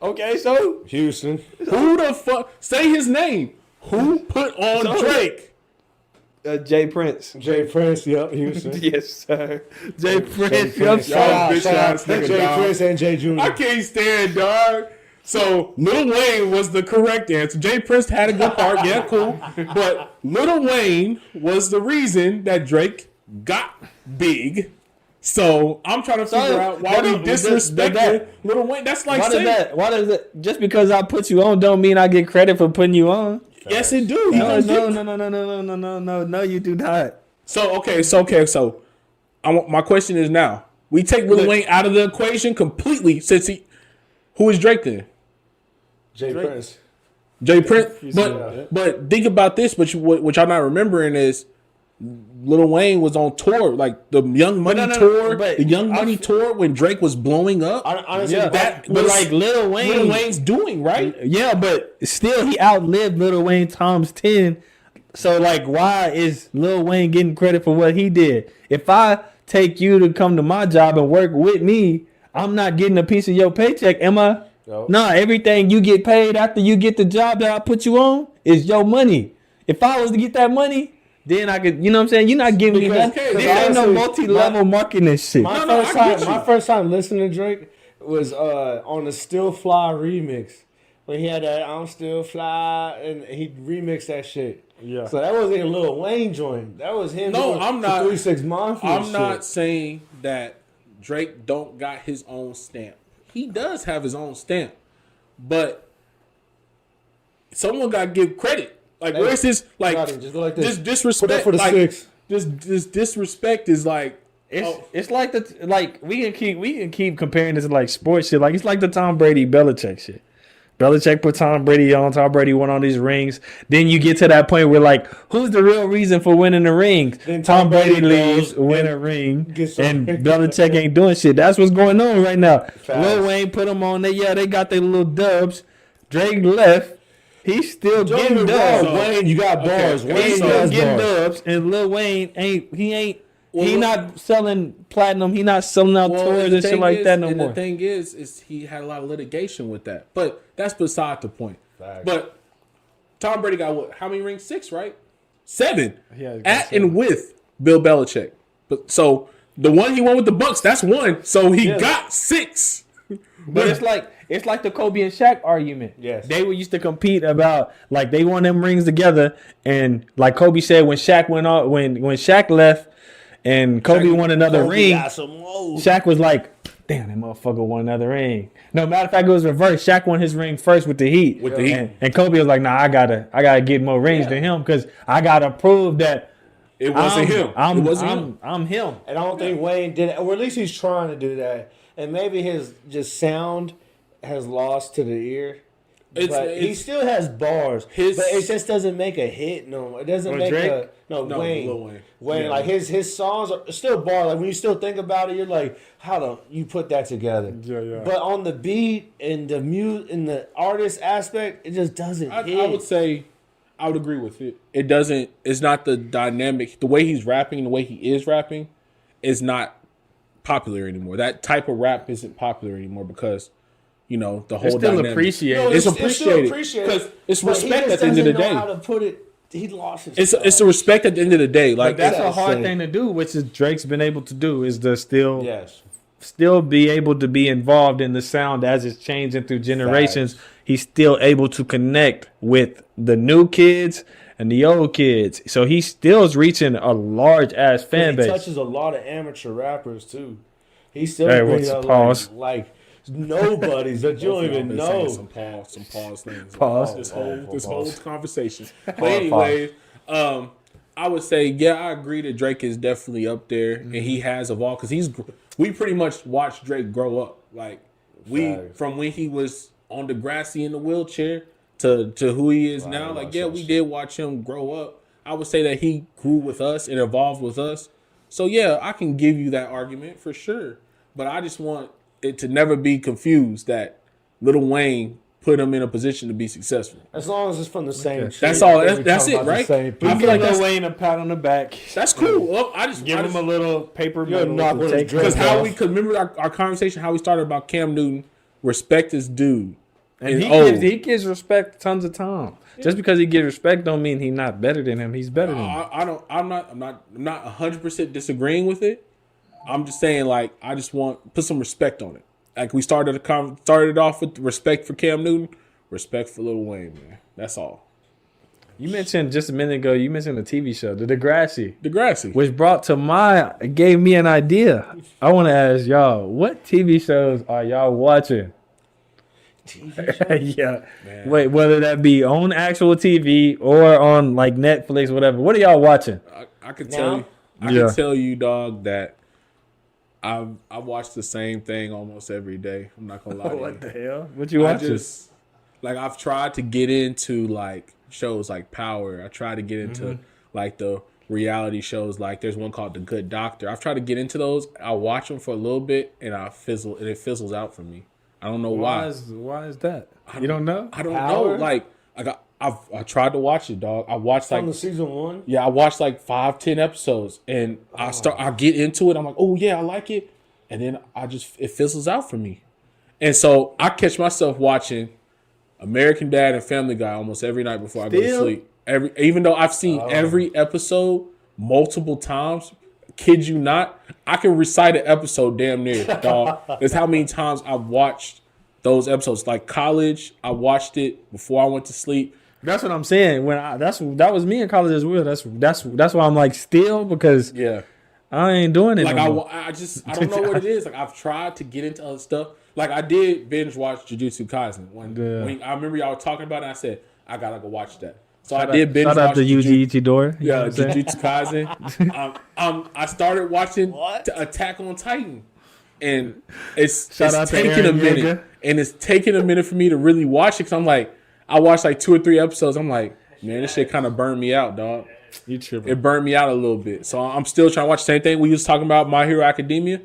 Okay, so Houston. Who the fuck? Say his name. Who put on Drake? Jay Prince. Jay Prince, yep, Houston. Yes, sir. Jay Prince. Jay Prince and Jay Jr. I can't stand, dog. So Lil Wayne was the correct answer. Jay Prince had a good part, yeah, cool. But Lil Wayne was the reason that Drake got big. So I'm trying to figure out why we disrespected Lil Wayne. That's like saying why does it just because I put you on don't mean I get credit for putting you on? Yes, it do. No, you do not. So my question is now: we take Lil Wayne out of the equation completely. Since who is Drake then? Jay Prince. Jay Prince. But think about this. But what y'all not remembering is Lil Wayne was on tour, like the Young Money tour. The Young Money tour when Drake was blowing up. Honestly, but like Lil Wayne's doing, right? Yeah, but still he outlived Lil Wayne times 10. So like, why is Lil Wayne getting credit for what he did? If I take you to come to my job and work with me, I'm not getting a piece of your paycheck, am I? No. Nah, everything you get paid after you get the job that I put you on is your money. If I was to get that money, then I could, you know what I'm saying? You're not giving me that. There ain't no multi-level marketing shit. My first time listening to Drake was on the Still Fly remix. When he had that I'm Still Fly, and he remixed that shit. Yeah. So that wasn't a Lil Wayne joint. That was him. No, I'm not. 3 6 Mafia. I'm not saying that Drake don't got his own stamp. He does have his own stamp, but someone got to give credit. Like, where's this? Like, just go like this. Disrespect. Put up for the like, 6. This disrespect is like. It's like we can keep comparing this to like sports shit. Like it's like the Tom Brady Belichick shit. Belichick put Tom Brady on. Tom Brady won all these rings. Then you get to that point where like, who's the real reason for winning the rings? Then Tom Brady leaves, win a ring, and Belichick ain't doing shit. That's what's going on right now. Lil Wayne put them on there. Yeah, they got their little dubs. Drake left. He's still getting dubs. Wayne, you got bars. Wayne still getting dubs, and Lil Wayne ain't. He not selling platinum. He not selling out tours and shit like that no more. The thing is he had a lot of litigation with that. But that's beside the point. Fact. But Tom Brady got what? How many rings? 6, right? 7. Yeah, at and with Bill Belichick. But so the one he won with the Bucks, that's 1. So he got 6. But it's like the Kobe and Shaq argument. Yes. They used to compete about like they won them rings together, and like Kobe said when Shaq went off when Shaq left. And Kobe won another ring. Shaq was like, damn, that motherfucker won another ring. No, matter of fact, it was reverse. Shaq won his ring first with the Heat. And Kobe was like, nah, I gotta get more rings than him because I gotta prove that it wasn't him. I'm him. And I don't think Wayne did it, or at least he's trying to do that. And maybe his just sound has lost to the ear. But he still has bars. But it just doesn't make a hit no more. It doesn't make Drake? Wayne. Wayne, like his songs are still bars. Like when you still think about it, you're like, how do you put that together? Yeah. But on the beat and the the artist aspect, it just doesn't hit. I would say I would agree with it. It doesn't. It's not the dynamic. The way he's rapping, the way he is rapping, is not popular anymore. That type of rap isn't popular anymore because. You know, the whole it's still dynamic. appreciated. No, it's appreciated because it's respect at the end of the day. How to put it? He lost his. It's a respect at the end of the day. Like that's a hard thing to do, which is Drake's been able to do. Is to still be able to be involved in the sound as it's changing through generations. Facts. He's still able to connect with the new kids and the old kids. So he still is reaching a large ass fan base. He touches a lot of amateur rappers too. He still what's the pause? Like nobodies that you don't even know. Some pause things. Pause. This whole conversation. But anyway, I would say, yeah, I agree that Drake is definitely up there, and he has evolved because we pretty much watched Drake grow up. Like from when he was on Degrassi in the wheelchair to who he is now. Like, yeah, we did watch him grow up. I would say that he grew with us and evolved with us. So yeah, I can give you that argument for sure. But I just want it to never be confused that Lil Wayne put him in a position to be successful. As long as it's from the same shit. That's all. That's it, right? I feel like Lil Wayne a pat on the back. That's cool. Well, I just give him a little paper because remember our conversation how we started about Cam Newton. Respect his dude, and he gives respect tons of time. Yeah. Just because he gives respect don't mean he's not better than him. He's better than him. I'm not 100% disagreeing with it. I'm just saying, like, I just want put some respect on it. Like we started off with respect for Cam Newton, respect for Lil Wayne, man. That's all. You mentioned just a minute ago. You mentioned the TV show, the Degrassi, which gave me an idea. I want to ask y'all, what TV shows are y'all watching? TV shows? Yeah. Man. Wait, whether that be on actual TV or on like Netflix, whatever. What are y'all watching? I can tell you. I can tell you, dog, that I watch the same thing almost every day. I'm not gonna lie to you. What the hell? What you watching? I've tried to get into like shows like Power. I try to get into like the reality shows. Like there's one called The Good Doctor. I've tried to get into those. I watch them for a little bit and it fizzles out for me. I don't know why. Why is that? You don't know? I don't know. Like I tried to watch it, dog. I watched like from the season 1. Yeah, I watched like 5-10 episodes, and I get into it. I'm like, oh yeah, I like it, and then it fizzles out for me, and so I catch myself watching American Dad and Family Guy almost every night before I go to sleep. Even though I've seen every episode multiple times, kid you not, I can recite an episode damn near, dog. That's how many times I've watched those episodes. Like college, I watched it before I went to sleep. That's what I'm saying. That was me in college as well. That's why I'm like still because I ain't doing it. Like I don't know what it is. Like I've tried to get into other stuff. Like I did binge watch Jujutsu Kaisen. When I remember y'all talking about it, I said I gotta go watch that. So I did binge watch. Shout out to Yuji Itadori. Yeah, Jujutsu Kaisen. I started watching Attack on Titan, and it's taking a minute. And it's taking a minute for me to really watch it because I'm like, I watched like 2 or 3 episodes. I'm like, man, this shit kind of burned me out, dog. You tripping? It burned me out a little bit. So I'm still trying to watch the same thing we was talking about, My Hero Academia.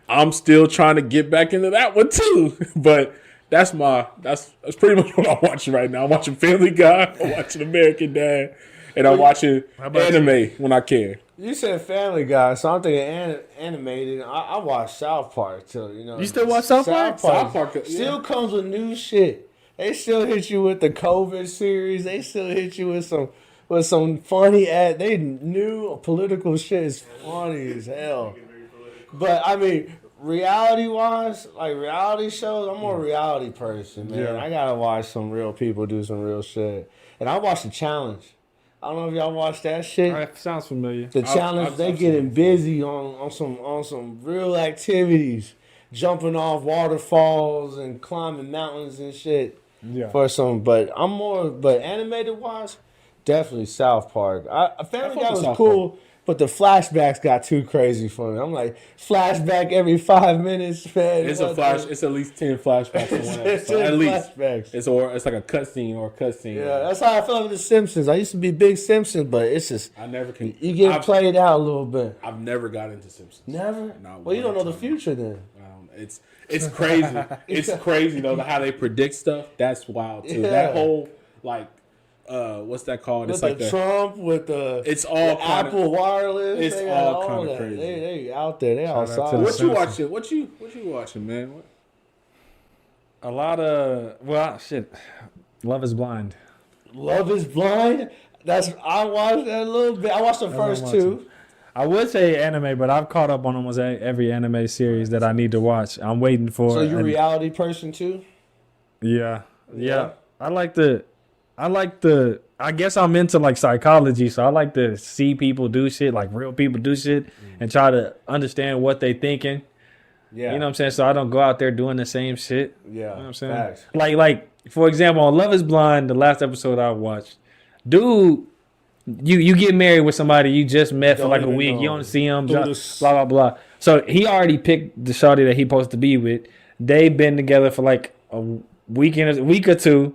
I'm still trying to get back into that one too. But that's pretty much what I'm watching right now. I'm watching Family Guy, I'm watching American Dad, and I'm watching anime when I can. You said Family Guy, so I'm thinking animated. I watch South Park too. You know, you still watch South Park? South Park still comes with new shit. They still hit you with the COVID series. They still hit you with some funny They new political shit is funny as hell. But I mean, reality wise, like reality shows, I'm more a reality person, man. Yeah. I gotta watch some real people do some real shit. And I watched The Challenge. I don't know if y'all watch that shit. It sounds familiar. The Challenge, they getting busy on some real activities, jumping off waterfalls and climbing mountains and shit. Yeah. But animated wise, definitely South Park. Family Guy was cool. Park. But the flashbacks got too crazy for me. I'm like, flashback every 5 minutes, man. It's a flash. It's at least 10 flashbacks in one episode. At least. Flashbacks. It's like a cutscene. Yeah, that's how I felt with The Simpsons. I used to be big Simpsons, but it's just I never can. You get played out a little bit. I've never got into Simpsons. Never. Well, you don't know the future then. It's crazy. It's crazy though how they predict stuff. That's wild too. Yeah. That whole like. What's that called? It's like the Trump with the it's all the Apple Wireless. It's all kind of crazy. They out there. They outside. What you watching? What you watching, man? What? A lot of shit. Love is Blind. Love is Blind. I watched that a little bit. I watched the first 2. I would say anime, but I've caught up on almost every anime series that I need to watch. I'm waiting for. So you're a reality person too? Yeah. I like the. I guess I'm into like psychology, so I like to see people do shit, like real people do shit, and try to understand what they thinking. Yeah. You know what I'm saying? So I don't go out there doing the same shit. Yeah. You know what I'm saying? Facts. Like for example, on Love is Blind, the last episode I watched, dude, you get married with somebody you just met for like a week. You don't see him, blah, blah, blah. So he already picked the shawty that he supposed to be with. They've been together for like a week or two.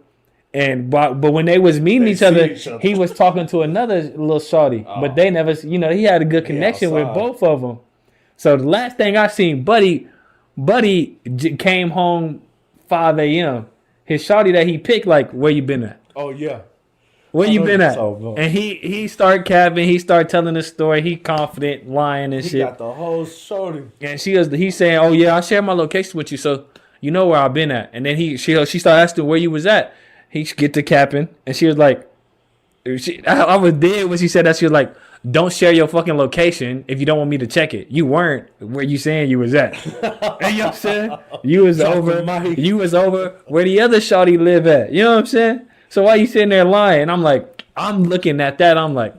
But when they was meeting each other, he was talking to another little shawty. But they never, he had a good connection with both of them. So the last thing I seen, Buddy came home 5 a.m. His shawty that he picked, like, where you been at? Oh, yeah. Where you been at? And he started capping. He started telling the story. He confident, lying and shit. He got the whole shorty. And he's saying, oh, yeah, I share my location with you, so you know where I've been at. And then she started asking where you was at. He get to capping. And she was like, I was dead when she said that. She was like, don't share your fucking location if you don't want me to check it. You weren't where you saying you was at. You know what I'm saying? You was over where the other shawty live at. You know what I'm saying? So why you sitting there lying? I'm looking at that. I'm like,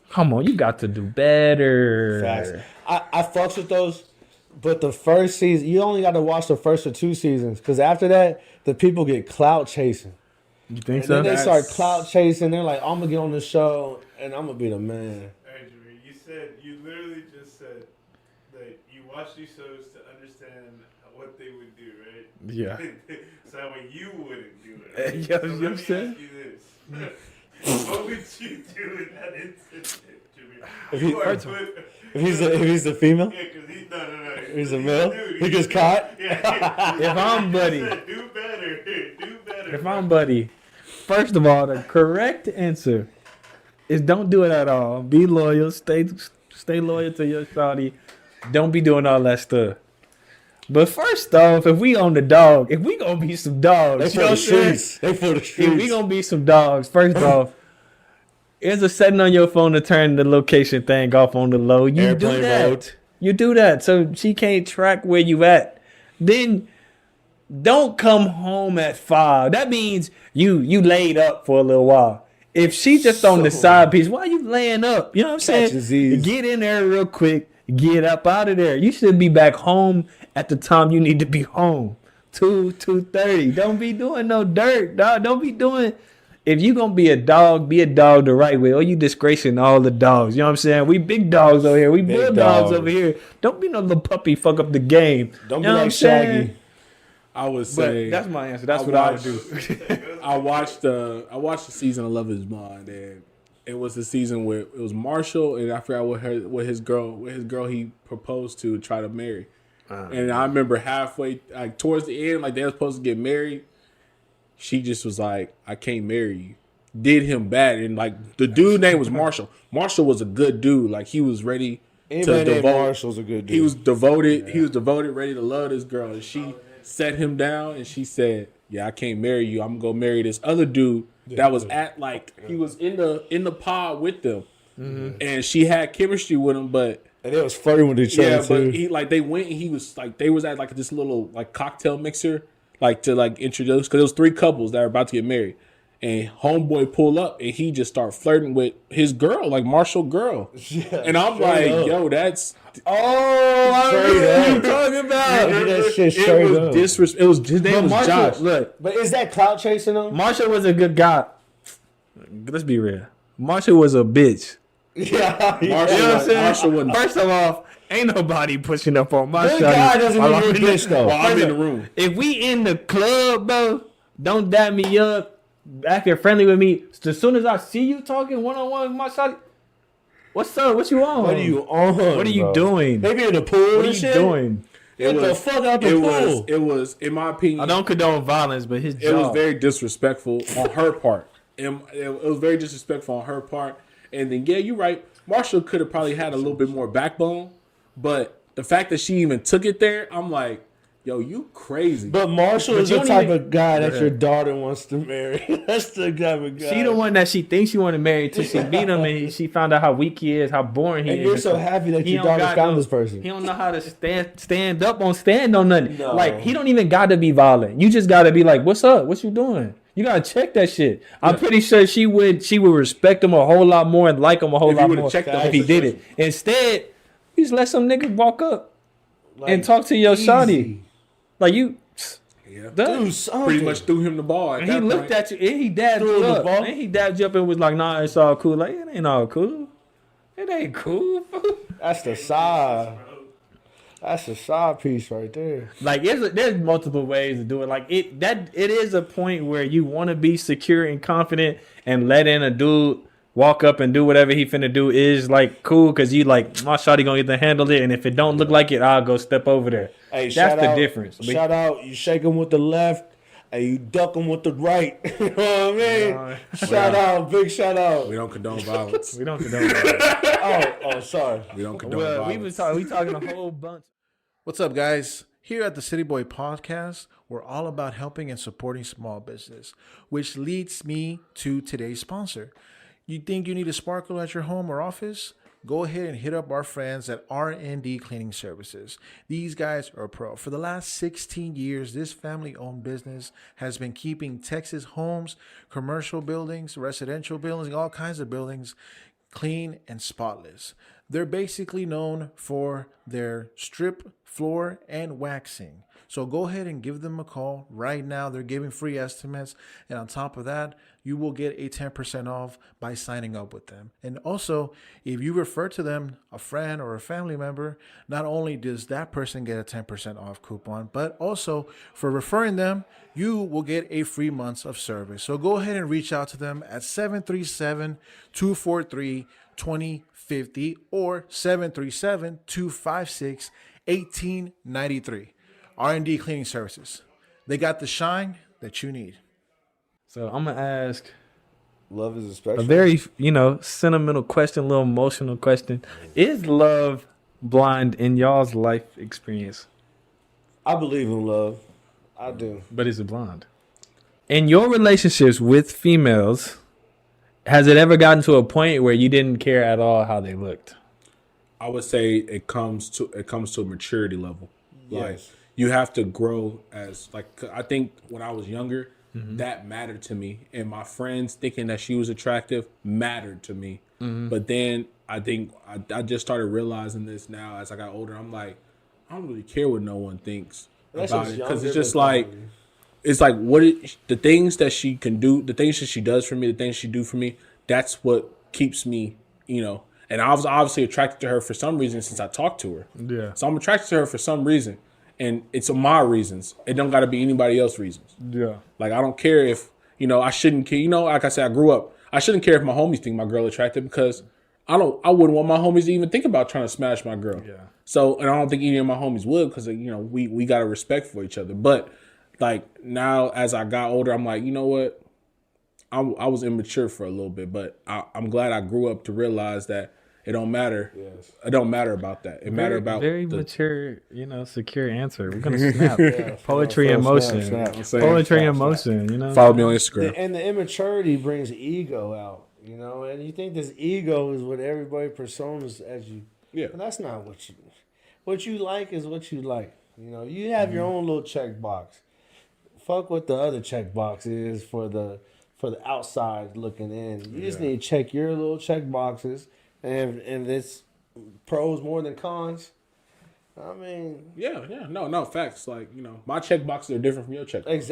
come on, you got to do better. Facts. I fucks with those, but the first season, you only got to watch the first or 2 seasons, because after that, the people get clout chasing. You think so? Then they start clout chasing. They're like, I'm gonna get on the show and I'm gonna be the man. Hey, Jamir, you literally just said that you watch these shows to understand what they would do, right? Yeah. So that way you wouldn't do it. Right? Yeah, so you let me ask you this. What would you do in that instance, Jamir? If he's a female? Yeah, because no. He's a male? He gets caught? Yeah. If I'm Buddy. Do better. If I'm Buddy. First of all, the correct answer is don't do it at all. Be loyal. Stay loyal to your shawty. Don't be doing all that stuff. But first off, if we on the dog, if we gonna be some dogs, they for the streets. If we gonna be some dogs, first off, there's a setting on your phone to turn the location thing off on the low. You Airplane do that. Mode. You do that so she can't track where you at. Then don't come home at 5. That means you laid up for a little while. If she just on the side piece, why you laying up? You know what I'm saying? Get in there real quick. Get up out of there. You should be back home at the time you need to be home. 2:30. Don't be doing no dirt, dog. Don't be doing. If you gonna be a dog the right way. Or you disgracing all the dogs. You know what I'm saying? We big dogs over here. We big dogs over here. Don't be no little puppy. Fuck up the game. Don't be like Shaggy. I would say that's my answer. That's what I would do. I watched the season of Love Is Blind, and it was the season where it was Marshall, and I forgot what his girl he proposed to try to marry. And I remember halfway, like towards the end, like they were supposed to get married. She just was like, "I can't marry you." Did him bad, and like the dude name was Marshall. Marshall was a good dude. Like he was ready to devote. Marshall's a good dude. He was devoted. Yeah. He was devoted, ready to love this girl, and she set him down, and she said, "Yeah, I can't marry you. I'm gonna go marry this other dude that was at like he was in the pod with them, and she had chemistry with him, but." And they was flirting with each other. Yeah, but he like they went and he was like they was at like this little like cocktail mixer like to like introduce, because it was 3 couples that were about to get married, and homeboy pull up and he just start flirting with his girl, like Marshall girl, and I'm like, yo, that's I know what you talking about. That shit straight up. It was his name was Josh. Look, but is that clout chasing him? Marshall was a good guy. Let's be real. Marshall was a bitch. Yeah, you know what I'm saying? First of all, ain't nobody pushing up on my shawty. guy doesn't even be bitch though. Well, I'm in the room. If we in the club, bro, don't dab me up, acting friendly with me. As soon as I see you talking one-on-one with my shawty, what's up? What you on? What are you on? What are you doing? Maybe in the pool. What are you doing? Get the fuck out the pool. It was, in my opinion, I don't condone violence, but it was very disrespectful on her part. It was very disrespectful on her part. And then, yeah, you're right. Marshall could have probably had a little bit more backbone, but the fact that she even took it there, I'm like, yo, you crazy. But Marshall is the type of guy that your daughter wants to marry. That's the type of guy. She the one that she thinks she want to marry till she beat him and she found out how weak he is, how boring he is. And you're so happy that your daughter found this person. He don't know how to stand on nothing. No. Like, he don't even got to be violent. You just got to be like, what's up? What you doing? You gotta check that shit. I'm pretty sure she would respect him a whole lot more and like him a whole lot more if he did it. Instead, you just let some nigga walk up and talk to your shawty. Like you. Yeah. Pretty much threw him the ball. And he looked at you and he dabbed you up. And he dabbed you up and was like, nah, it's all cool. Like, it ain't all cool. It ain't cool. That's the side. That's a side piece right there. Like, there's multiple ways to do it. Like, it is a point where you want to be secure and confident and letting a dude walk up and do whatever he finna do is, like, cool because you, like, my shawty gonna get to handle it. And if it don't look like it, I'll go step over there. Hey, that's the difference. Shout out, you shake him with the left and you duck him with the right. You know what I mean? Shout out, big shout out. We don't condone violence. We don't condone violence. Oh, sorry. We don't condone violence. We talking a whole bunch. What's up, guys? Here at the City Boy Podcast, we're all about helping and supporting small business, which leads me to today's sponsor. You think you need a sparkle at your home or office? Go ahead and hit up our friends at R&D Cleaning Services. These guys are pro. For the last 16 years, this family-owned business has been keeping Texas homes, commercial buildings, residential buildings, all kinds of buildings clean and spotless. They're basically known for their strip, floor, and waxing. So go ahead and give them a call right now. They're giving free estimates. And on top of that, you will get a 10% off by signing up with them. And also, if you refer to them, a friend or a family member, not only does that person get a 10% off coupon, but also for referring them, you will get a free month of service. So go ahead and reach out to them at 737-243-2050 or 737-256-1893. R&D Cleaning Services. They got the shine that you need. So I'm going to ask love is a special. A very, sentimental question, a little emotional question. Is love blind in y'all's life experience? I believe in love. I do. But is it blind? In your relationships with females, has it ever gotten to a point where you didn't care at all how they looked? I would say it comes to a maturity level. Yes. Like, you have to grow as, like, I think when I was younger, that mattered to me. And my friends thinking that she was attractive mattered to me. But then I think I just started realizing this now as I got older. I'm like, I don't really care what no one thinks about it. Because it's just like, the things that she can do, the things that she does for me, the things she do for me, that's what keeps me, And I was obviously attracted to her for some reason since I talked to her. Yeah. So I'm attracted to her for some reason. And it's my reasons. It don't got to be anybody else's reasons. Yeah. Like, I don't care if, I shouldn't care. Like I said, I grew up. I shouldn't care if my homies think my girl attractive because I wouldn't want my homies to even think about trying to smash my girl. Yeah. So, and I don't think any of my homies would because, we got a respect for each other. But, like, now as I got older, I'm like, you know what? I was immature for a little bit, but I'm glad I grew up to realize that it don't matter. Yes. It don't matter about that. It matter about very mature, secure answer. We're gonna snap. Poetry in motion. Poetry in motion. Follow me on Instagram. And the immaturity brings ego out. And you think this ego is what everybody personas as you. Yeah. And that's not what you. What you like is what you like. You have your own little check box. Fuck what the other check box is for the outside looking in. You just need to check your little check boxes. And it's pros more than cons. I mean, no facts. Like, my check boxes are different from your check boxes.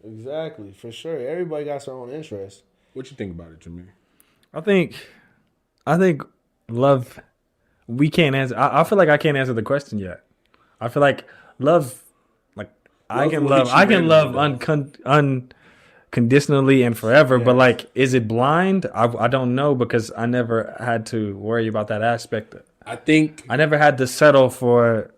Exactly, for sure. Everybody got their own interest. What you think about it, Jamir? I think love. We can't answer. I feel like I can't answer the question yet. I feel like love. Like I can love unconditionally and forever, but like, is it blind? I don't know because I never had to worry about that aspect. I think I never had to settle for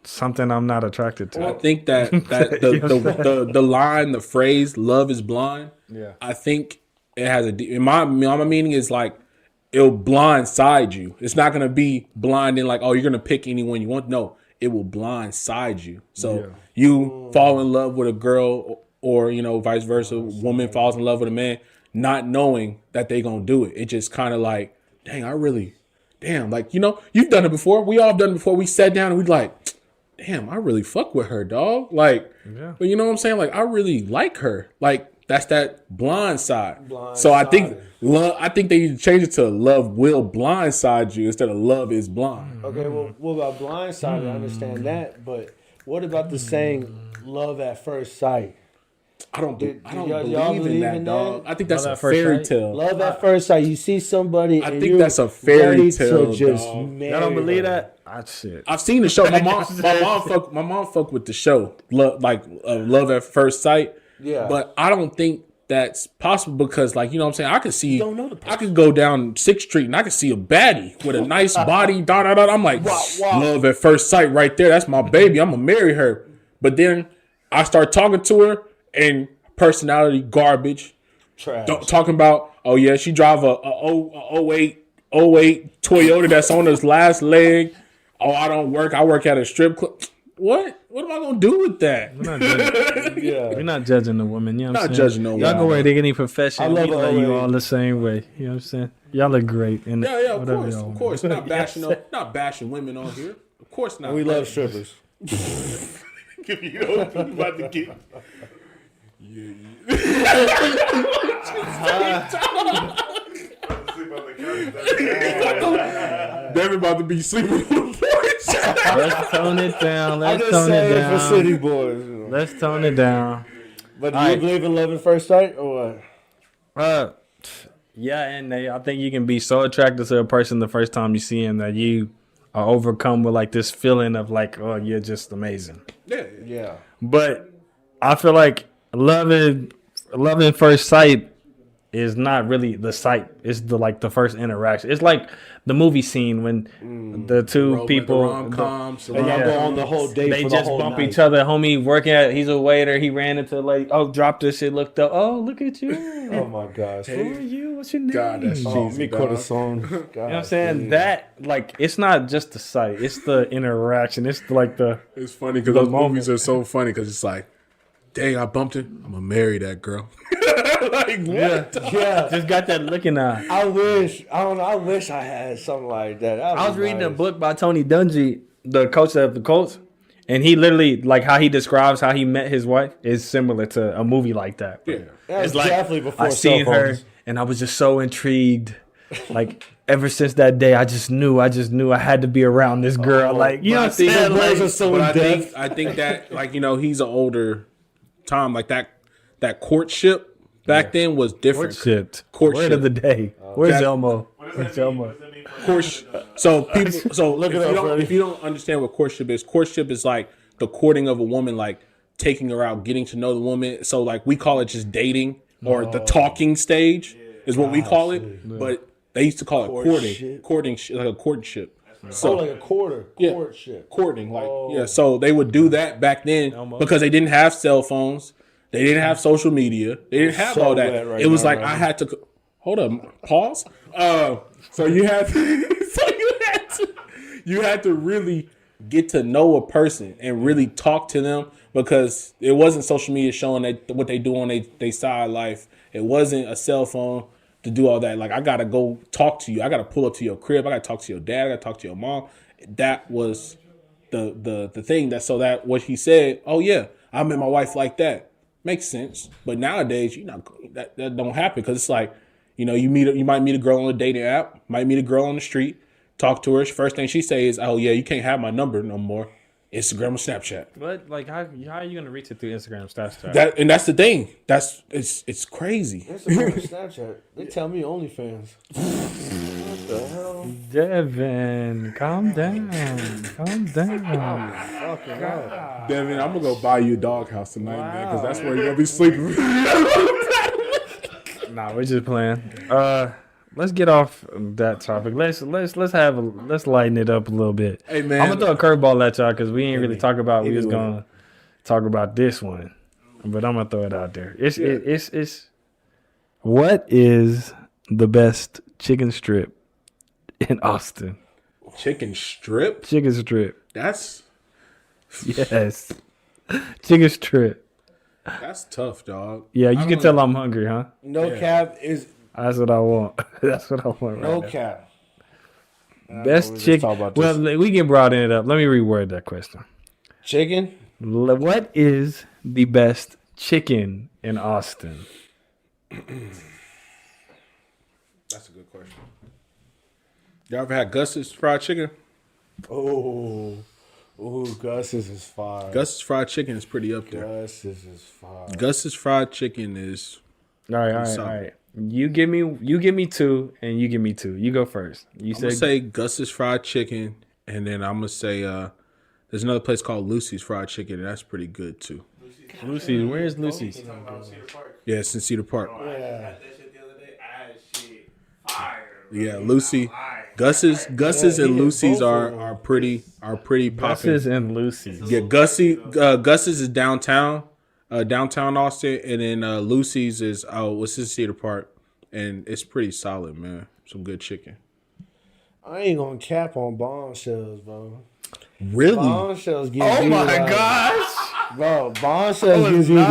something I'm not attracted to. I think that the line, the phrase "love is blind." Yeah, I think it has in my meaning is like it'll blindside you. It's not gonna be blinding like, oh, you're gonna pick anyone you want. No, it will blindside you. So you fall in love with a girl. Or, vice versa, a woman falls in love with a man, not knowing that they gonna do it. It just kind of like, dang, like, you've done it before. We all have done it before. We sat down and we like, damn, I really fuck with her, dog. Like, but you know what I'm saying? Like, I really like her. Like, That's that blind side. So I think they need to change it to love will blindside you instead of love is blind. Okay, well, what about blindside? I understand that, but what about the saying "love at first sight"? I don't believe believe in that, in dog. that? I think that's a fairy tale. Love at first sight. You see somebody. I think that's a fairy tale, dog. Y'all don't believe that? I've seen the show. My mom fuck with the show. Love at first sight. Yeah. But I don't think that's possible because, like, you know what I'm saying? I could go down 6th Street and I could see a baddie with a nice body. I'm like, love at first sight right there. That's my baby. I'm going to marry her. But then I start talking to her and personality garbage. Trash. Talking about, oh, yeah, she drive a 08 Toyota that's on his last leg. Oh, I don't work. I work at a strip club. What? What am I gonna do with that? We're not judging the woman. You know what I'm saying? Not judging no woman. Y'all go to any profession. I love you all the same way. You know what I'm saying? Y'all look great. And of course. Not bashing women on here. Of course not. We love strippers. Give you about to get. Devin about to be sleeping on the porch. Let's tone it down. I'm just saying for City Boys. You know. Let's tone it down. But do you believe in love at first sight or what? Yeah, and I think you can be so attracted to a person the first time you see him that you are overcome with like this feeling of like, oh, you're just amazing. Yeah. But I feel like love at first sight is not really the sight. It's the first interaction. It's like the movie scene when the two people rom-coms, and y'all go on the whole date. They for just the whole bump night. each other. Homie working at, he's a waiter. He ran into dropped this shit, looked up. Oh, look at you. Oh my gosh. Who are you? What's your name? God, that's cheesy. Me corazón. You know what I'm saying? That, like, it's not just the sight. It's the interaction. It's like the... It's funny because those movies are so funny because it's like, dang, I bumped it. I'm going to marry that girl. Like, what? Yeah. Just got that look in the eye. I wish I had something like that. I was reading a book by Tony Dungy, the coach of the Colts, and he literally, like, how he describes how he met his wife is similar to a movie like that. Yeah. It's like definitely before I seen cell her, phones. and I was just so intrigued. Like, ever since that day, I just knew I had to be around this girl. Like, you know what I'm saying? I think that, like, you know, he's an older time. Like, that courtship back then was different. Courtship. Word of the day. Where's Elmo? Where's Elmo? So people, if you don't understand what courtship is like the courting of a woman, like taking her out, getting to know the woman. So like we call it just dating or the talking stage is what we call it. Yeah. But they used to call it courting, like a courtship. So like a courtship. Courting, like So they would do that back then because they didn't have cell phones. They didn't have social media. They didn't have all that. It was like I had to hold up, pause. So you had to really get to know a person and really talk to them because it wasn't social media showing what they do on their side life. It wasn't a cell phone to do all that. Like I gotta go talk to you. I gotta pull up to your crib. I gotta talk to your dad. I gotta talk to your mom. That was the thing. That what he said. Oh yeah, I met my wife like that. Makes sense, but nowadays that don't happen because it's like, you know, you might meet a girl on a dating app, might meet a girl on the street, talk to her. First thing she says is, "Oh yeah, you can't have my number no more." Instagram or Snapchat. But like, how are you gonna reach it through Instagram or Snapchat? That's the thing. It's crazy. Instagram or Snapchat. They tell me OnlyFans. What the hell? Devin, calm down. Calm down. Fucking hell. Devin, I'm gonna go buy you a doghouse tonight, man, because that's where you're gonna be sleeping. Nah, we're just playing. Let's get off that topic. Let's lighten it up a little bit. Hey man, I'm gonna throw a curveball at y'all because we ain't really talk about. We just gonna talk about this one, but I'm gonna throw it out there. It's what is the best chicken strip in Austin? Chicken strip. Chicken strip. That's yes. Chicken strip. That's tough, dog. Yeah, you can tell I'm hungry, huh? No cap is. That's what I want. That's what I want. No right cap. Best chicken. Well, we can broaden it up. Let me reword that question. Chicken. What is the best chicken in Austin? That's a good question. Y'all ever had Gus's fried chicken? Oh, Gus's is fire. Gus's fried chicken is pretty up there. Gus's is fire. Gus's fried chicken is. All right. You give me 2, and you give me 2. You go first. I'm gonna say Gus's fried chicken, and then I'm gonna say there's another place called Lucy's fried chicken, and that's pretty good too. Lucy's. Where is Lucy's? Yeah, it's in Cedar Park. I had that shit the other day. I had shit fire. Yeah, Lucy. Gus's and Lucy's are pretty popping. Gus's and Lucy's. Yeah, Gus's is downtown Austin, and then Lucy's is what's in Cedar Park, and it's pretty solid, man. Some good chicken. I ain't gonna cap on Bombshells, bro. Really? Bombshells give Oh you my like, gosh! bro. Bombshells gives you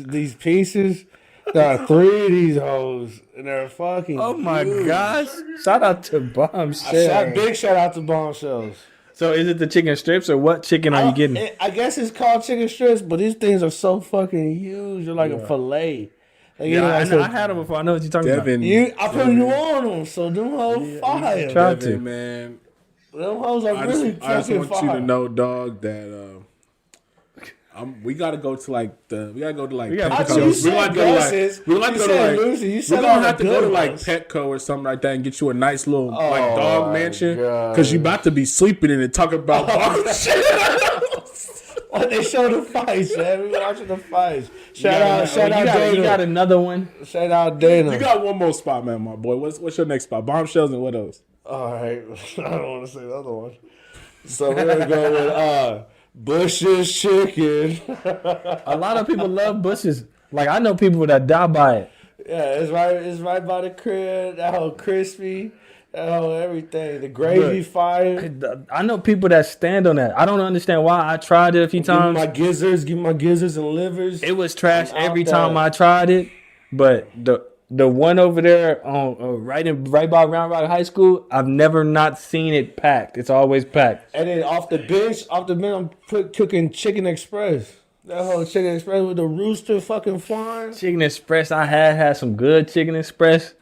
these pieces. Got 3 of these hoes, and they're fucking. Oh my huge. gosh! Shout out to Bombshells. Big shout out to Bombshells. So is it the chicken strips or what chicken are you getting? I guess it's called chicken strips, but these things are so fucking huge. They're like a fillet. Like, Yeah, I had them before. I know what you're talking Devin, I put you on them, so them hoes fire. Try Devin, to. man. Them hoes are really I just fucking want fire. you to know, dog, that we gotta go to Petco. you We like to go to Gus's. we like to You go to said like Lucy. You we're said all gonna the have to go good to like ones. Petco or something like that and get you a nice little like dog my mansion God. because you about to be sleeping in it talking about shit. Oh, they show the fights, man. We watching the fights. Shout out Dana. You got another one? Shout out Dana. You got one more spot, man, my boy. What's your next spot? Bombshells and what else? All right. I don't want to say the other one. So we're going to go with Bush's Chicken. A lot of people love Bush's. Like I know people that die by it. Yeah, it's right by the crib. That whole crispy. That whole everything. The gravy fire. I know people that stand on that. I don't understand why. I tried it a few times. Give me my gizzards and livers. It was trash I'm every out time there. I tried it. But the one over there on right by Round Rock High School, I've never not seen it packed. It's always packed. And then off the bench, I'm cooking Chicken Express. That whole Chicken Express with the rooster fucking flying. Chicken Express, I had some good Chicken Express,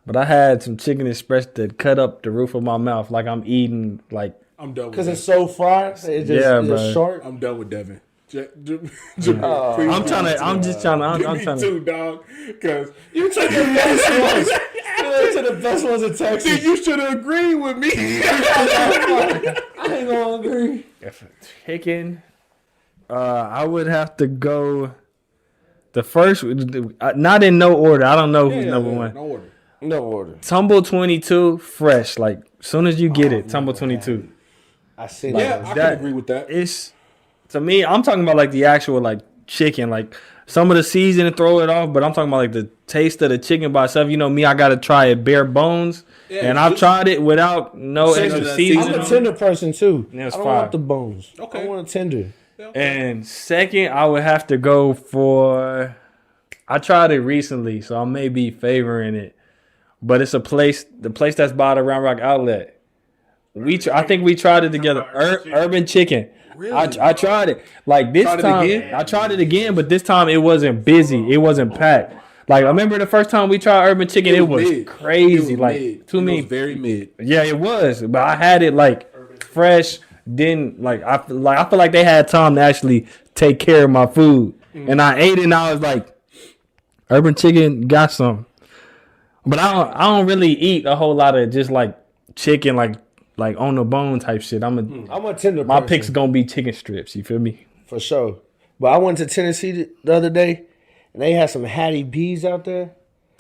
but I had some Chicken Express that cut up the roof of my mouth like I'm eating like. I'm done with Because that. it's so fried. It's short. I'm done with Devin. I'm just trying to. Me too, dog. Because You took the best ones. You took the best ones in Texas. you should have agreed with me. I ain't gonna agree. Chicken, I would have to go. The first, not in no order. I don't know who's number one. No order. No order. Tumble 22, fresh. Like soon as you get it, Tumble 22. I see Yeah, that. I can agree with that. It's to me. I'm talking about like the actual like chicken, like some of the seasoning throw it off, but I'm talking about like the taste of the chicken by itself. You know me, I gotta try it bare bones, and I've tried it without no extra seasoning. I'm a tender person too. Yeah, it's I don't fire. want the bones. Okay. I want a tender. And second, I would have to go for. I tried it recently, so I may be favoring it, but it's the place that's by the Round Rock Outlet. I think we tried it together. Urban Chicken. Really? I tried it. Like this Tried it time, again? I tried it again, but this time it wasn't busy. It wasn't packed. Like I remember the first time we tried Urban Chicken, it was mid. crazy. It was Like mid. too It many. was very mid. Yeah, it was, but I had it like fresh. Didn't like I feel like they had time to actually take care of my food, and I ate it. And I was like, Urban Chicken got some, but I don't really eat a whole lot of just like chicken, like on the bone type shit. I'm a tender my person. pick's gonna be chicken strips. You feel me? For sure. But I went to Tennessee the other day, and they had some Hattie B's out there.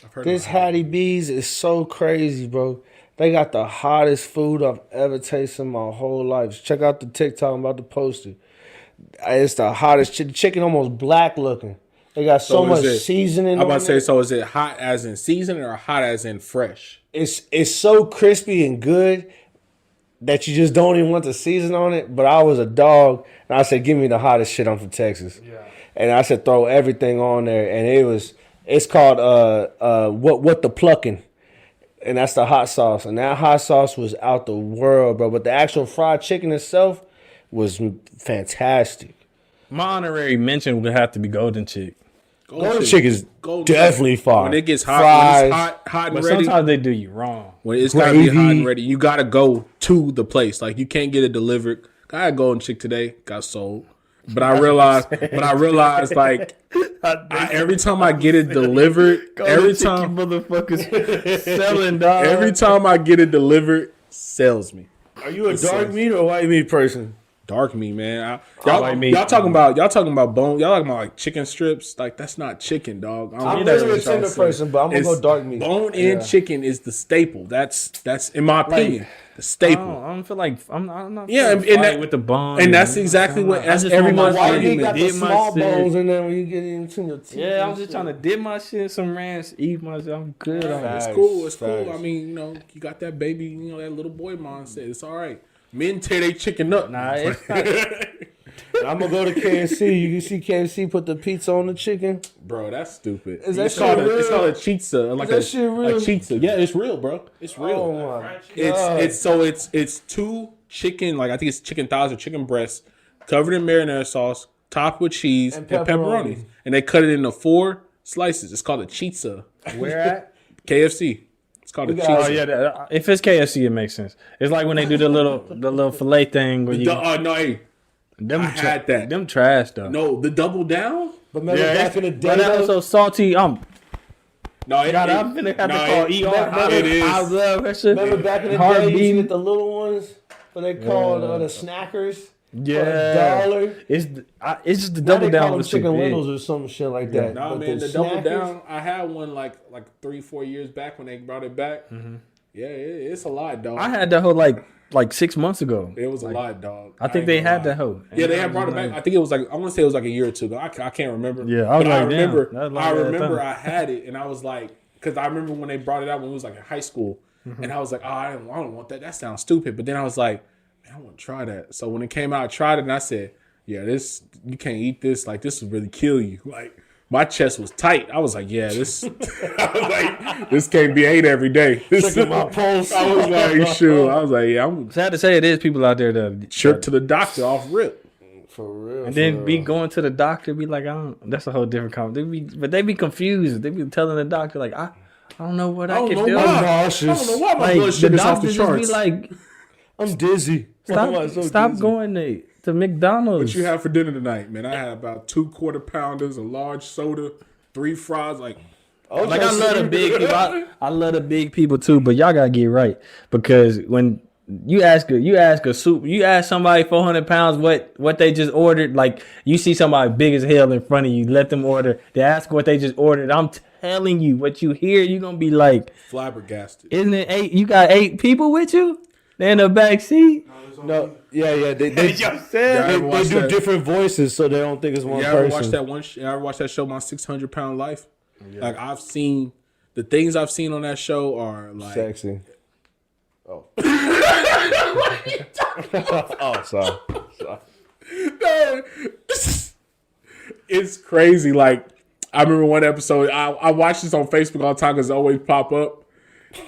I've heard This of it. Hattie B's is so crazy, bro. They got the hottest food I've ever tasted in my whole life. Check out the TikTok. I'm about to post it. It's the hottest. Chicken almost black looking. They got so much seasoning. I'm about on to say, it. so is it hot as in seasoning or hot as in fresh? It's so crispy and good that you just don't even want the season on it. But I was a dog, and I said, "Give me the hottest shit. I'm from Texas." Yeah. And I said, "Throw everything on there." And it's called what the plucking. And that's the hot sauce. And that hot sauce was out the world, bro. But the actual fried chicken itself was fantastic. My honorary mention would have to be Golden Chick. Golden Chick is definitely fire. When it gets hot, Fries, when it's hot and But ready. sometimes they do you wrong. When it's gotta be hot and ready, you gotta go to the place. Like you can't get it delivered. I had Golden Chick today, got sold. But I realized like every time I get it delivered, every time motherfuckers selling dog. every time I get it delivered, sells me. Are you a dark meat or white meat person? Dark meat, man. I like meat. Y'all talking about bone. Y'all talking about like chicken strips. Like that's not chicken, dog. I'm really a tender person, but I'm gonna go dark meat. Bone-in chicken is the staple. That's in my opinion the staple. I don't feel like I'm not. Yeah, and that, with the bone, and that's exactly what that's everyone's White meat argument. got the small bones in there when you get into your teeth. Yeah, I'm just trying to dip my shit in some ranch, eat myself. I'm good. It's cool. It's cool. I mean, you got that baby, that little boy mindset. It's all right. Men tear they chicken up. Nah, it's not. I'm gonna go to KFC. You can see KFC put the pizza on the chicken. Bro, that's stupid. Is that it's shit called real? It's called a chizza. Like that shit real? A chizza. Yeah, it's real, bro. It's real. Oh my God. It's two chicken, like I think it's chicken thighs or chicken breasts, covered in marinara sauce, topped with cheese and pepperoni. And they cut it into 4 slices. It's called a chizza. Where at? KFC. It's called a chizza. Oh yeah, if it's KFC, it makes sense. It's like when they do the little fillet thing where you. No, hey, Them I had that. Them trash though. No, the double down. But remember back in the day, that was so salty. No, I'm finna have to call ER. It is. I love that shit. remember back in the Heart day, you used to beating. get the little ones, what they called the snackers. Yeah, for $1. it's just the Now double they call down them was chicken too big. littles or some shit like that. Nah, But man, the double snackers- down. I had one like 3-4 years back when they brought it back. Mm-hmm. Yeah, it's a lot, dog. I had that whole like 6 months ago. It was a lot, dog. I think they had that hoe. Yeah, they had brought it back. I think it was I want to say it was like a year or two ago. I can't remember. Yeah, I was But like, I remember. damn, that was like that remember time. I had it, and I was like, because I remember when they brought it out when we was like in high school, Mm-hmm. and I was like, oh, I don't want that. That sounds stupid. But then I was like, man, I want to try that. So when it came out, I tried it, and I said, yeah, you can't eat this. Like this will really kill you. Like my chest was tight. I was like, yeah, this. I was like, this can't be ate every day. Checking my pulse. I was like, sure. I was like, yeah, I'm Sad to say, it is people out there that trip to the doctor off rip. For real. and then be going to the doctor, be like, I don't. That's a whole different conversation. But they be confused. They be telling the doctor like, I don't know what I can do. I don't know why my Like blood the sugar's off doctor the just charts. be like, I'm dizzy. Why am I so stop dizzy? going to McDonald's. What you have for dinner tonight, man? I had about 2 quarter pounders, a large soda, 3 fries. Like Like I love the big people. I love the big people too, but y'all gotta get right because when you ask somebody 400 pounds what they just ordered. Like you see somebody big as hell in front of you, let them order. They ask what they just ordered. I'm telling you, what you hear, you gonna be like, flabbergasted. isn't it 8? You got 8 people with you? They in the back seat. No, yeah. They do different voices, so they don't think it's one You ever person. watch that show, My 600-Pound Life? Yeah. Like I've seen the things I've seen on that show are like Sexy. Oh. Oh, sorry. It's crazy. Like I remember one episode. I watch this on Facebook all the time because it always pop up.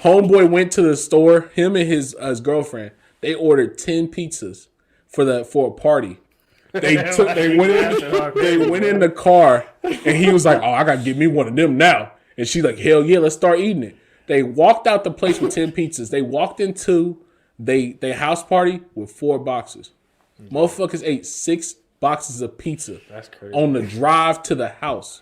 Homeboy went to the store. Him and his girlfriend. They ordered 10 pizzas for a party. They went in the car and he was like, "Oh, I gotta get me one of them now." And she's like, "Hell yeah, let's start eating it." They walked out the place with 10 pizzas. They walked into they house party with 4 boxes. Motherfuckers ate 6 boxes of pizza. That's crazy. On the drive to the house.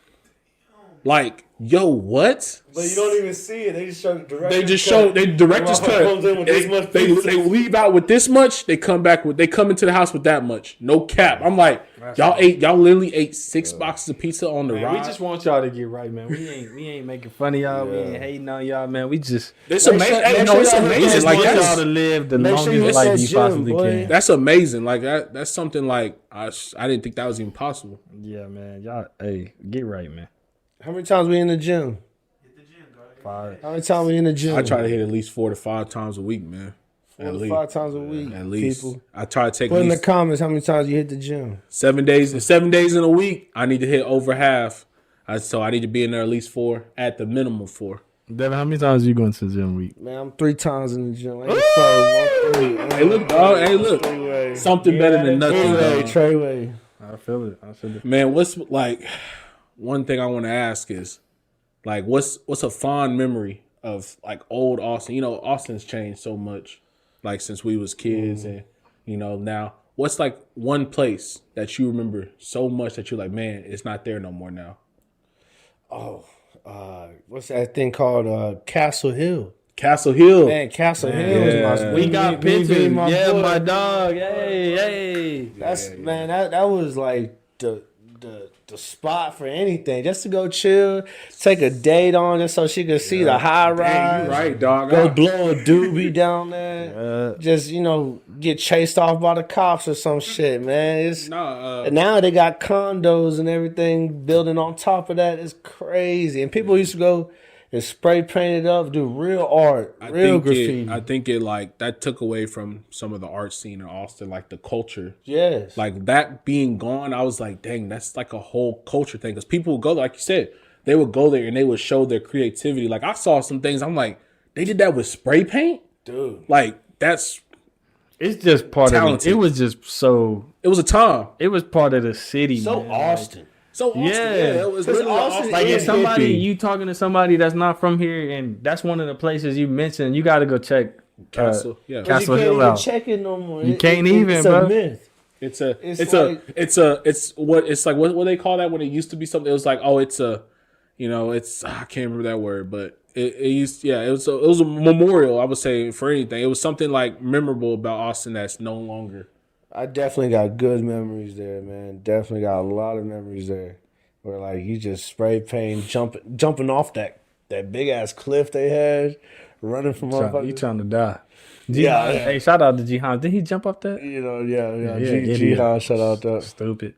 Like, yo, what? But you don't even see it. They just show director's They just show they director's cut. Comes in with this much They pizza. leave out with this much. They come into the house with that much. No cap. I'm like, y'all literally ate 6 boxes of pizza on the Man, ride. we just want y'all to get right, man. We ain't making fun of y'all. We ain't hating on y'all, man. We just It's amazing. It's amazing. Like want y'all that's to live the Make sure you longest hit life that you gym, possibly boy. can. that's amazing. Like that's something like I didn't think that was even possible. Yeah, man. Y'all, hey, get right, man. How many times we in the gym? 5. How many times we in the gym? I try to hit at least 4 to 5 times a week, man. 4 to 5 times a week. At least. People. I try to take Put at in the least comments how many times you hit the gym. 7 days. 7 days in a week, I need to hit over half. So I need to be in there at least 4, at the minimum 4. Devin, how many times you going to the gym a week? Man, I'm 3 times in the gym. I ain't sorry, 1, 3. Hey, look, dog. Hey, look. Something better than nothing, dog. Treyway. I feel it. Man, what's like one thing I want to ask is like what's a fond memory of like old Austin? You know, Austin's changed so much like since we was kids and you know, now what's like one place that you remember so much that you're like, man, it's not there no more now? Oh, what's that thing called Castle Hill? Castle Hill. Man, Castle Hill is my. We got pictures. boy. My dog. Hey. That's man. That was like the spot for anything. Just to go chill, take a date on it so she could see the high rise. Dang, you right, dog. Go blow a doobie down there. Just get chased off by the cops or some shit, man. It's now they got condos and everything building on top of that. It's crazy. And people used to go and spray paint it up, do real art, real graffiti. I think it like that took away from some of the art scene in Austin, like the culture. Yes. Like that being gone, I was like, dang, that's like a whole culture thing. Because people would go, like you said, they would go there and they would show their creativity. Like I saw some things, I'm like, they did that with spray paint? Dude. Like that's... It's just part talented. of it. It was just so... It was a time. It was part of the city, So man. Austin. So Austin, it was really Austin. Like if somebody you talking to somebody that's not from here, and that's one of the places you mentioned, you got to go check Castle Castle you Hill can't even out. check it no more. You can't even, it's bro. a myth. It's what they call that when it used to be something. It was like, oh, it's a, you know, it's I can't remember that word, but it was a memorial. I would say for anything, it was something like memorable about Austin that's no longer. I definitely got good memories there, man. Definitely got a lot of memories there. Where like you just spray paint, jumping off that big ass cliff they had, running from motherfuckers. You trying to die? Yeah. Hey, shout out to Jihan. Did he jump off that? You know, yeah. idiot. Jihan, shout out that. Stupid.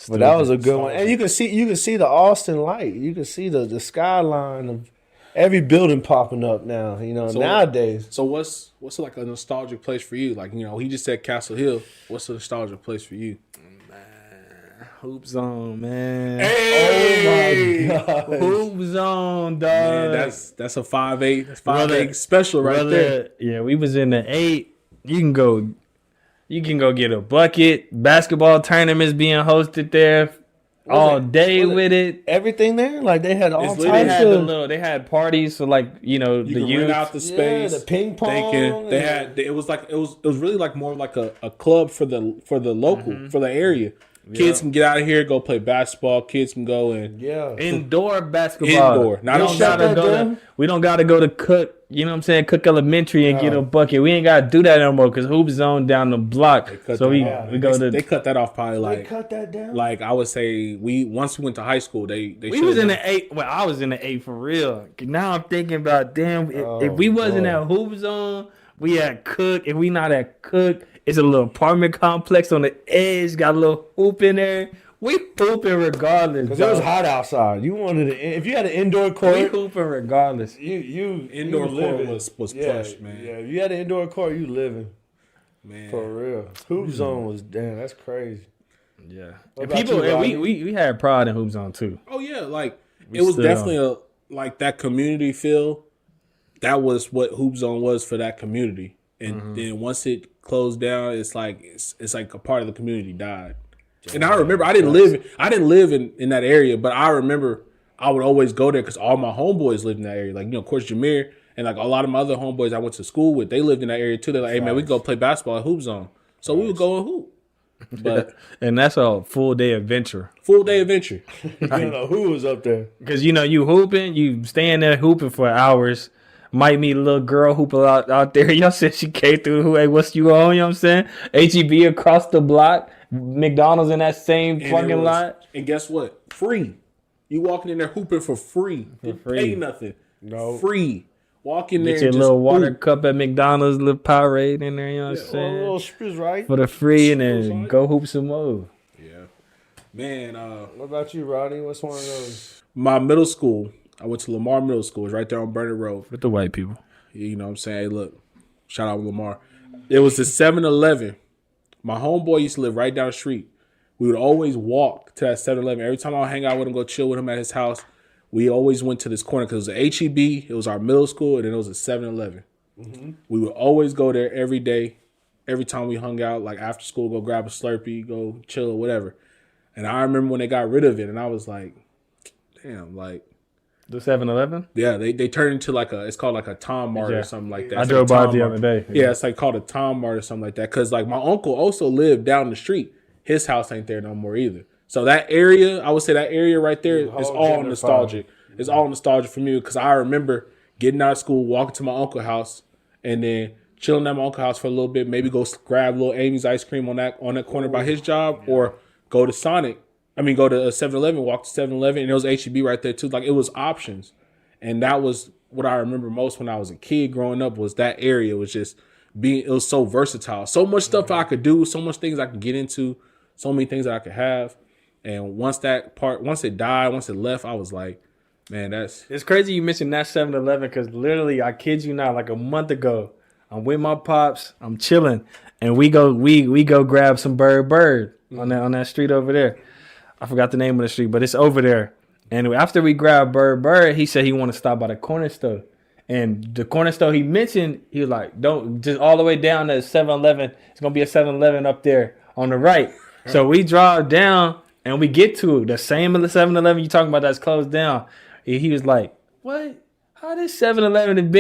But that was a good one, and you can see the Austin light. You can see the skyline of every building popping up now. You know, nowadays. So what's like a nostalgic place for you? Like, you know, he just said Castle Hill. What's a nostalgic place for you? Hoop Zone, man. Hey! Oh my god. Hoop Zone, dog. Man, that's a 5'8", 5'8" special right there. Yeah, we was in the 8. You can go get a bucket. Basketball tournaments being hosted there all day with it. Everything there, like they had all They types of. they had parties for like You the can youth. rent out the space, the ping pong. They had it was really like more like a club for the local for the area. Kids can get out of here, go play basketball. Kids can go and Indoor basketball. Indoor. Not we don't gotta go to Cook. You know what I'm saying? Cook Elementary and get a bucket. We ain't gotta do that no more because Hoop Zone down the block. So we go to. They cut that off probably like. They cut that down. Like I would say, once we went to high school, we was in the 8. Well, I was in the 8 for real. Now I'm thinking about if we wasn't at Hoop Zone, we at Cook. If we not at Cook, it's a little apartment complex on the edge. Got a little hoop in there. We hooping regardless. Because it was hot outside. You wanted if you had an indoor court. We hooping regardless. You indoor court was plush, man. Yeah, if you had an indoor court, you living. Man. For real. Hoop Zone was that's crazy. Yeah. What And about you, Rodney? we had pride in Hoop Zone too. Oh yeah, like it was definitely like that community feel. That was what Hoop Zone was for that community. And then once it closed down, it's like a part of the community died. And I remember I didn't live in that area, but I remember I would always go there because all my homeboys lived in that area. Like, you know, of course, Jamir and like a lot of my other homeboys I went to school with, they lived in that area too. They're like, hey man, we go play basketball at Hoop Zone. So we would go and hoop. But and that's a full day adventure. Full day adventure. You don't know who was up there. Because you hooping, you staying there hooping for hours. Might meet a little girl hooping out there. Y'all said she came through. Hey, what's you on? You know what I'm saying? HEB across the block. McDonald's in that same fucking lot. And guess what? Free. You walking in there hooping for free. Didn't pay nothing. No. Free. Walk in there Get your and little just water hoop. cup at McDonald's, little Powerade in there. You know what I'm A saying? little spritz, right? For the free, and then go hoop some more. Yeah. Man, What about you, Rodney? What's one of those? my middle school, I went to Lamar Middle School. It's right there on Burnett Road. With the white people. You know what I'm saying? Hey, look, shout out Lamar. It was the 7-Eleven. My homeboy used to live right down the street. We would always walk to that 7-Eleven. Every time I would hang out with him, go chill with him at his house, we always went to this corner because it was a HEB, it was our middle school, and then it was a 7-Eleven. We would always go there every day, every time we hung out, like after school, go grab a Slurpee, go chill or whatever. And I remember when they got rid of it, and I was like, damn, like. The 7-Eleven? Yeah, they turned into like it's called like a Tom Mart or something like that. I drove by it the other day. Yeah, it's like called a Tom Mart or something like that. Because like my uncle also lived down the street. His house ain't there no more either. So that area, I would say that area right there is all nostalgic. It's all nostalgic for me because I remember getting out of school, walking to my uncle's house, and then chilling at my uncle's house for a little bit. Maybe go grab little Amy's ice cream on that corner by his job, or go to go to 7-Eleven, walk to 7-Eleven, and there was H-E-B right there too. Like it was options, and that was what I remember most when I was a kid growing up. Was that area was just it was so versatile, so much stuff I could do, so much things I could get into, so many things that I could have. And once it died, once it left, I was like, man, it's crazy you mentioned that 7-Eleven because literally, I kid you not, like a month ago, I'm with my pops, I'm chilling, and we go grab some bird on that street over there. I forgot the name of the street, but it's over there. And after we grabbed bird, he said he want to stop by the corner store. And the corner store he mentioned, he was like, don't just all the way down to 7-Eleven. It's gonna be a 7-Eleven up there on the right. So we drive down. And we get to the same 7-Eleven you talking about that's closed down. He was like, "What? How did 7-Eleven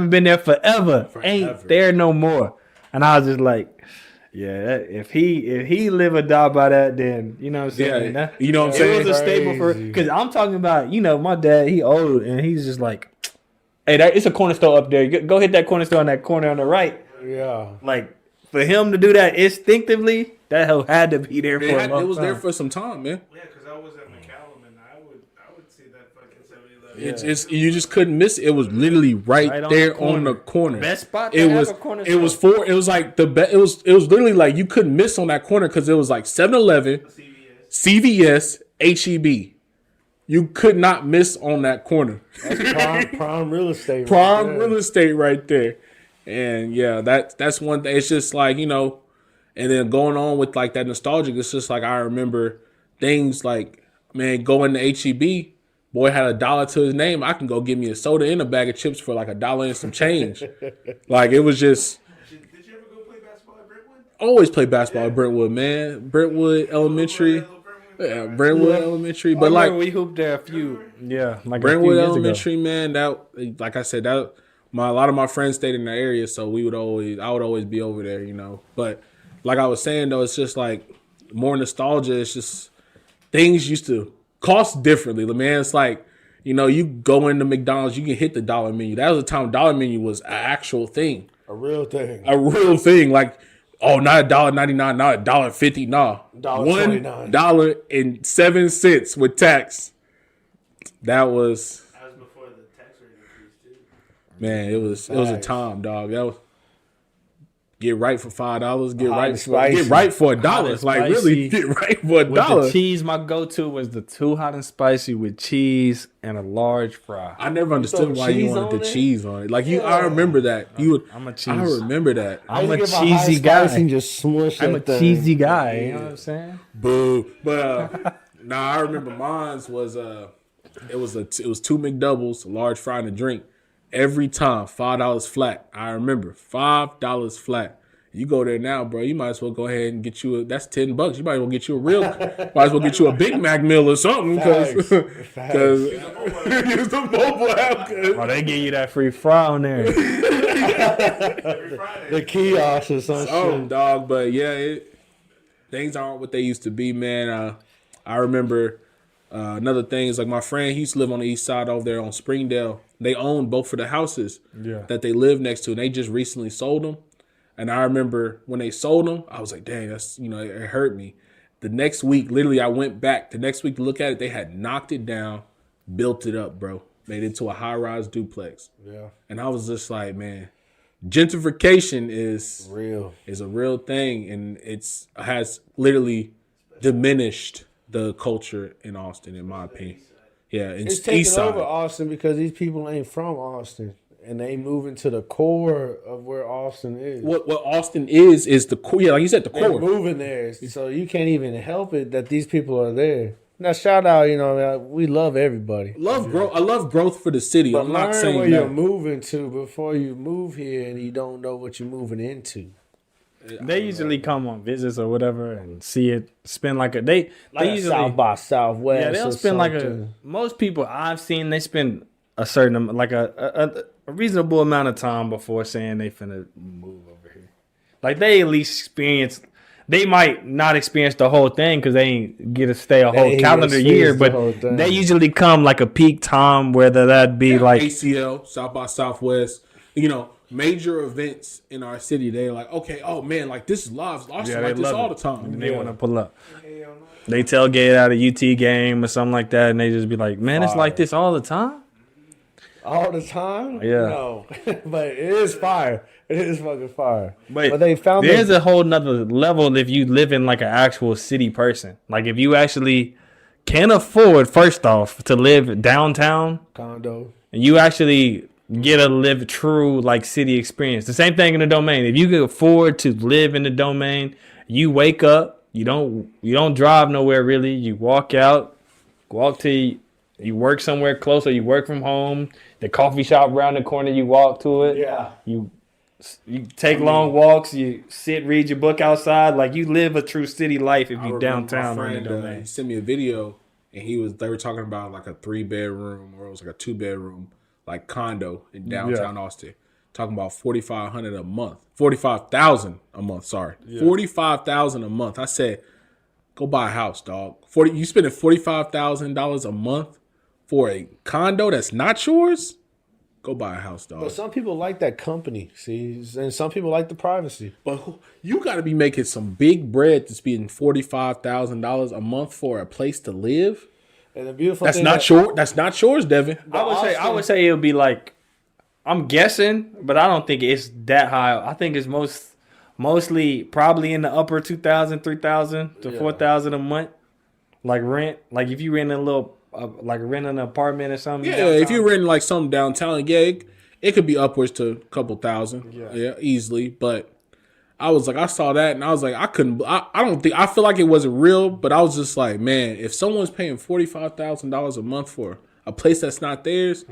been there forever? Ain't there no more?" And I was just like, "Yeah, if he live or die by that, then you know what I'm saying." Yeah, you know what I'm saying. It was a staple for because I'm talking about my dad. He old and he's just like, "Hey, it's a corner store up there. Go hit that corner store on that corner on the right." Yeah, like for him to do that instinctively. That hell had to be there for a long It was time. there for some time, man. Yeah, because I was at McCallum and I would see that fucking 7-Eleven. It's you just couldn't miss it. It was literally right there on the corner. Best spot. It was like the best. It was literally like you couldn't miss on that corner because it was like 7-Eleven, CVS, HEB. You could not miss on that corner. That's prime real estate. Real estate right there. And yeah, that's one thing. It's just like And then going on with like that nostalgic, it's just like I remember things like, man, going to HEB, boy had $1 to his name. I can go get me a soda and a bag of chips for like $1 and some change. Like it was just. Did you ever go play basketball at Brentwood? Always play basketball at Brentwood, man. Brentwood Elementary. Yeah, Brentwood Elementary. But like we hooped there like Brentwood Elementary, man. That like I said, a lot of my friends stayed in the area, so I would always be over there, But like I was saying, though, it's just like more nostalgia. It's just things used to cost differently. Man, it's like, you go into McDonald's, you can hit the dollar menu. That was the time dollar menu was an actual thing. A real thing. Like, not $1.99, not $1.50, nah. $1.07 with tax. That was before the tax rate increased, too. Man, it was a time, dog. That was. Get right for $5. Get right for $1. Like really, get right for $1. With the cheese, my go-to was the 2 hot and spicy with cheese and a large fry. I never understood why you wanted the cheese on it. Like I remember that. I'm a cheese. I remember that. I'm a cheesy guy. Just smush I'm a cheesy guy. You know what I'm saying? Boo. But I remember mine's was it was 2 McDoubles, a large fry, and a drink. Every time, $5 flat. I remember, $5 flat. You go there now, bro. You might as well go ahead and get you that's $10. You might as well get you a Big Mac meal or something because use the mobile app. Oh, they give you that free fry on there. The kiosk or some shit, dog. But yeah, things aren't what they used to be, man. I remember another thing is like my friend. He used to live on the east side over there on Springdale. They owned both of the houses that they lived next to, and they just recently sold them. And I remember when they sold them, I was like, dang, that's, it hurt me. The next week, literally, I went back the next week to look at it. They had knocked it down, built it up, bro. Made it into a high-rise duplex. Yeah. And I was just like, man, gentrification is a real thing, and has literally diminished the culture in Austin, in my opinion. Yeah, it's taking over Austin because these people ain't from Austin, and they moving to the core of where Austin is. What Austin is the core. Yeah, like you said, the core. They're moving there, so you can't even help it that these people are there. Now, shout out, we love everybody. I love growth for the city. But I'm not saying where you're moving to before you move here, and you don't know what you're moving into. They usually come on visits or whatever and see it. Spend like they usually South by Southwest. Yeah, they'll spend most people I've seen, they spend a certain a reasonable amount of time before saying they finna move over here. Like they at least experience. They might not experience the whole thing because they ain't get to stay a whole calendar year, but they usually come like a peak time, whether that be like ACL, South by Southwest, major events in our city. They're like, okay, oh man, like this is live. Austin like this all the time. And they want to pull up. They tailgate at a UT game or something like that, and they just be like, man, it's like this all the time. All the time? Yeah. No. But it is fire. It is fucking fire. But they found there's a whole nother level if you live in like an actual city person. Like if you actually can afford, first off, to live downtown. Condo. And you actually get to live true like city experience. The same thing in the Domain. If you can afford to live in the Domain, you wake up, you don't drive nowhere really. You walk out, you work somewhere close or you work from home. The coffee shop around the corner, you walk to it. Yeah. You take long walks. You sit, read your book outside. Like you live a true city life if you downtown. My friend he sent me a video, and they were talking about like a 3-bedroom or it was like a 2-bedroom like condo in downtown Austin. Talking about $4,500 a month, $45,000 a month. Sorry, $45,000 a month. I said, go buy a house, dog. You spending $45,000 a month for a condo that's not yours? Go buy a house, dog. But some people like that company, see, and some people like the privacy. But you got to be making some big bread to spend $45,000 a month for a place to live. And the beautiful that's thing that's not yours, Devin. I would say it would be like, I'm guessing, but I don't think it's that high. I think it's mostly probably in the upper 2,000, 3,000 to 4,000 a month, like rent. Like if you rent a little. Like renting an apartment or something. Yeah, downtown. If you're renting like something downtown, it could be upwards to a couple thousand. Yeah, easily. But I saw that and I was like, I feel like it wasn't real, but I was just like, man, if someone's paying $45,000 a month for a place that's not theirs,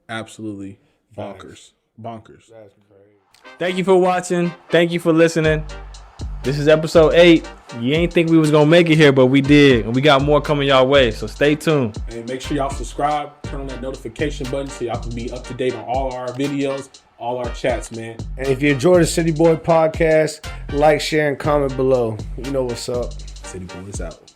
absolutely bonkers. Bonkers. That's great. Thank you for watching. Thank you for listening. This is episode 8. You ain't think we was going to make it here, but we did. And we got more coming y'all way. So stay tuned. And make sure y'all subscribe. Turn on that notification button so y'all can be up to date on all our videos, all our chats, man. And if you enjoy the City Boy Podcast, like, share, and comment below. You know what's up. City Boyz out.